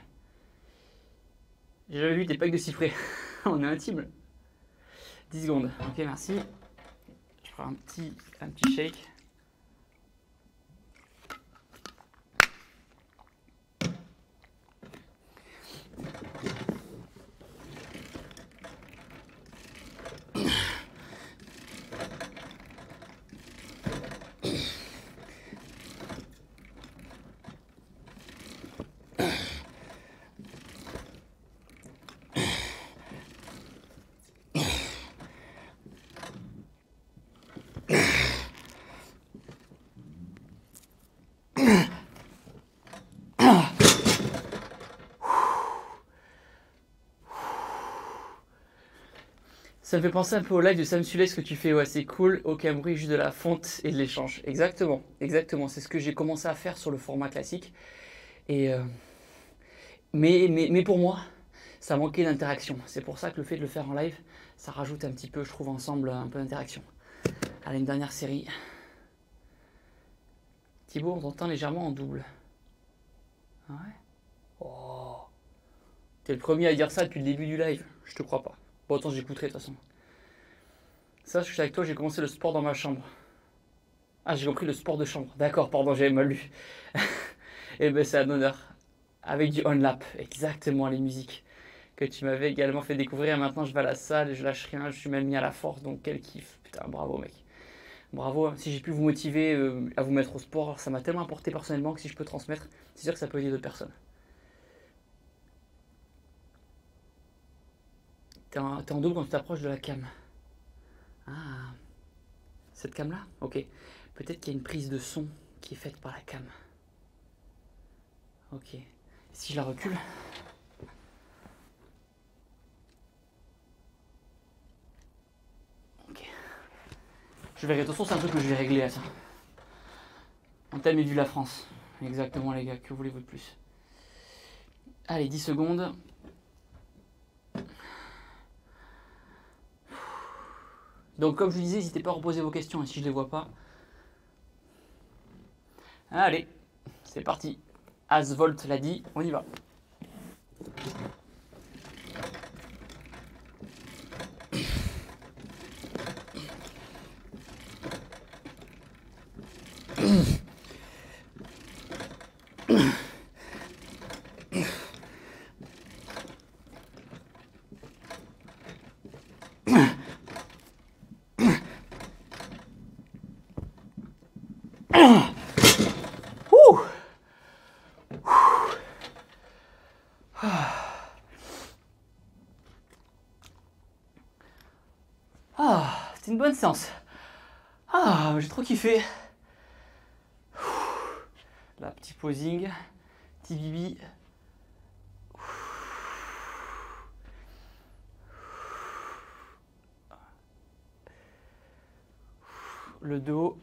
J'ai jamais vu des packs de cyprès. On est intime. 10 secondes. Ok, merci. Je ferai un petit shake. Ça me fait penser un peu au live de Sam Sulès que tu fais, ouais, c'est cool, au Cameroun, juste de la fonte et de l'échange. Exactement, exactement, c'est ce que j'ai commencé à faire sur le format classique. Et mais pour moi, ça manquait d'interaction. C'est pour ça que le fait de le faire en live, ça rajoute un petit peu, je trouve, ensemble, un peu d'interaction. Allez, une dernière série. Thibaut, on t'entend légèrement en double. Ah ouais? Oh. T'es le premier à dire ça depuis le début du live. Je te crois pas. Bon, attends, j'écouterai de toute façon. Ça, je suis avec toi, j'ai commencé le sport dans ma chambre. Ah, j'ai compris le sport de chambre. D'accord, pardon, j'avais mal lu. Eh ben, c'est un honneur. Avec du on-lap, exactement, les musiques que tu m'avais également fait découvrir. Maintenant, je vais à la salle et je lâche rien. Je suis même mis à la force, donc quel kiff. Putain, bravo, mec. Bravo. Si j'ai pu vous motiver à vous mettre au sport, ça m'a tellement apporté personnellement que si je peux transmettre, c'est sûr que ça peut aider d'autres personnes. T'es en double quand tu t'approches de la cam. Ah, cette cam là? Ok. Peut-être qu'il y a une prise de son qui est faite par la cam. Ok. Si je la recule. Ok. Je verrai. De toute façon, c'est un truc que je vais régler à ça. On t'aime et vu la France. Exactement, les gars. Que voulez-vous de plus? Allez, 10 secondes. Donc, comme je vous disais, n'hésitez pas à reposer vos questions. Et si je ne les vois pas. Allez, c'est parti. Asvolt l'a dit, on y va. C'était une bonne séance. J'ai trop kiffé. Là, petit posing, petit bibi. Le dos.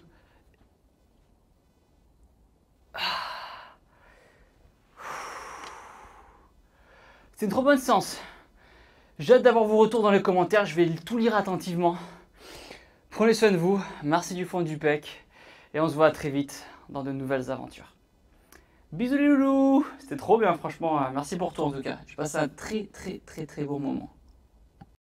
C'est une trop bonne séance. J'ai hâte d'avoir vos retours dans les commentaires. Je vais tout lire attentivement. Prenez soin de vous. Merci du fond du pec. Et on se voit très vite dans de nouvelles aventures. Bisous les loulous. C'était trop bien franchement. Merci pour tout en tout cas. J'ai passé un très beau moment.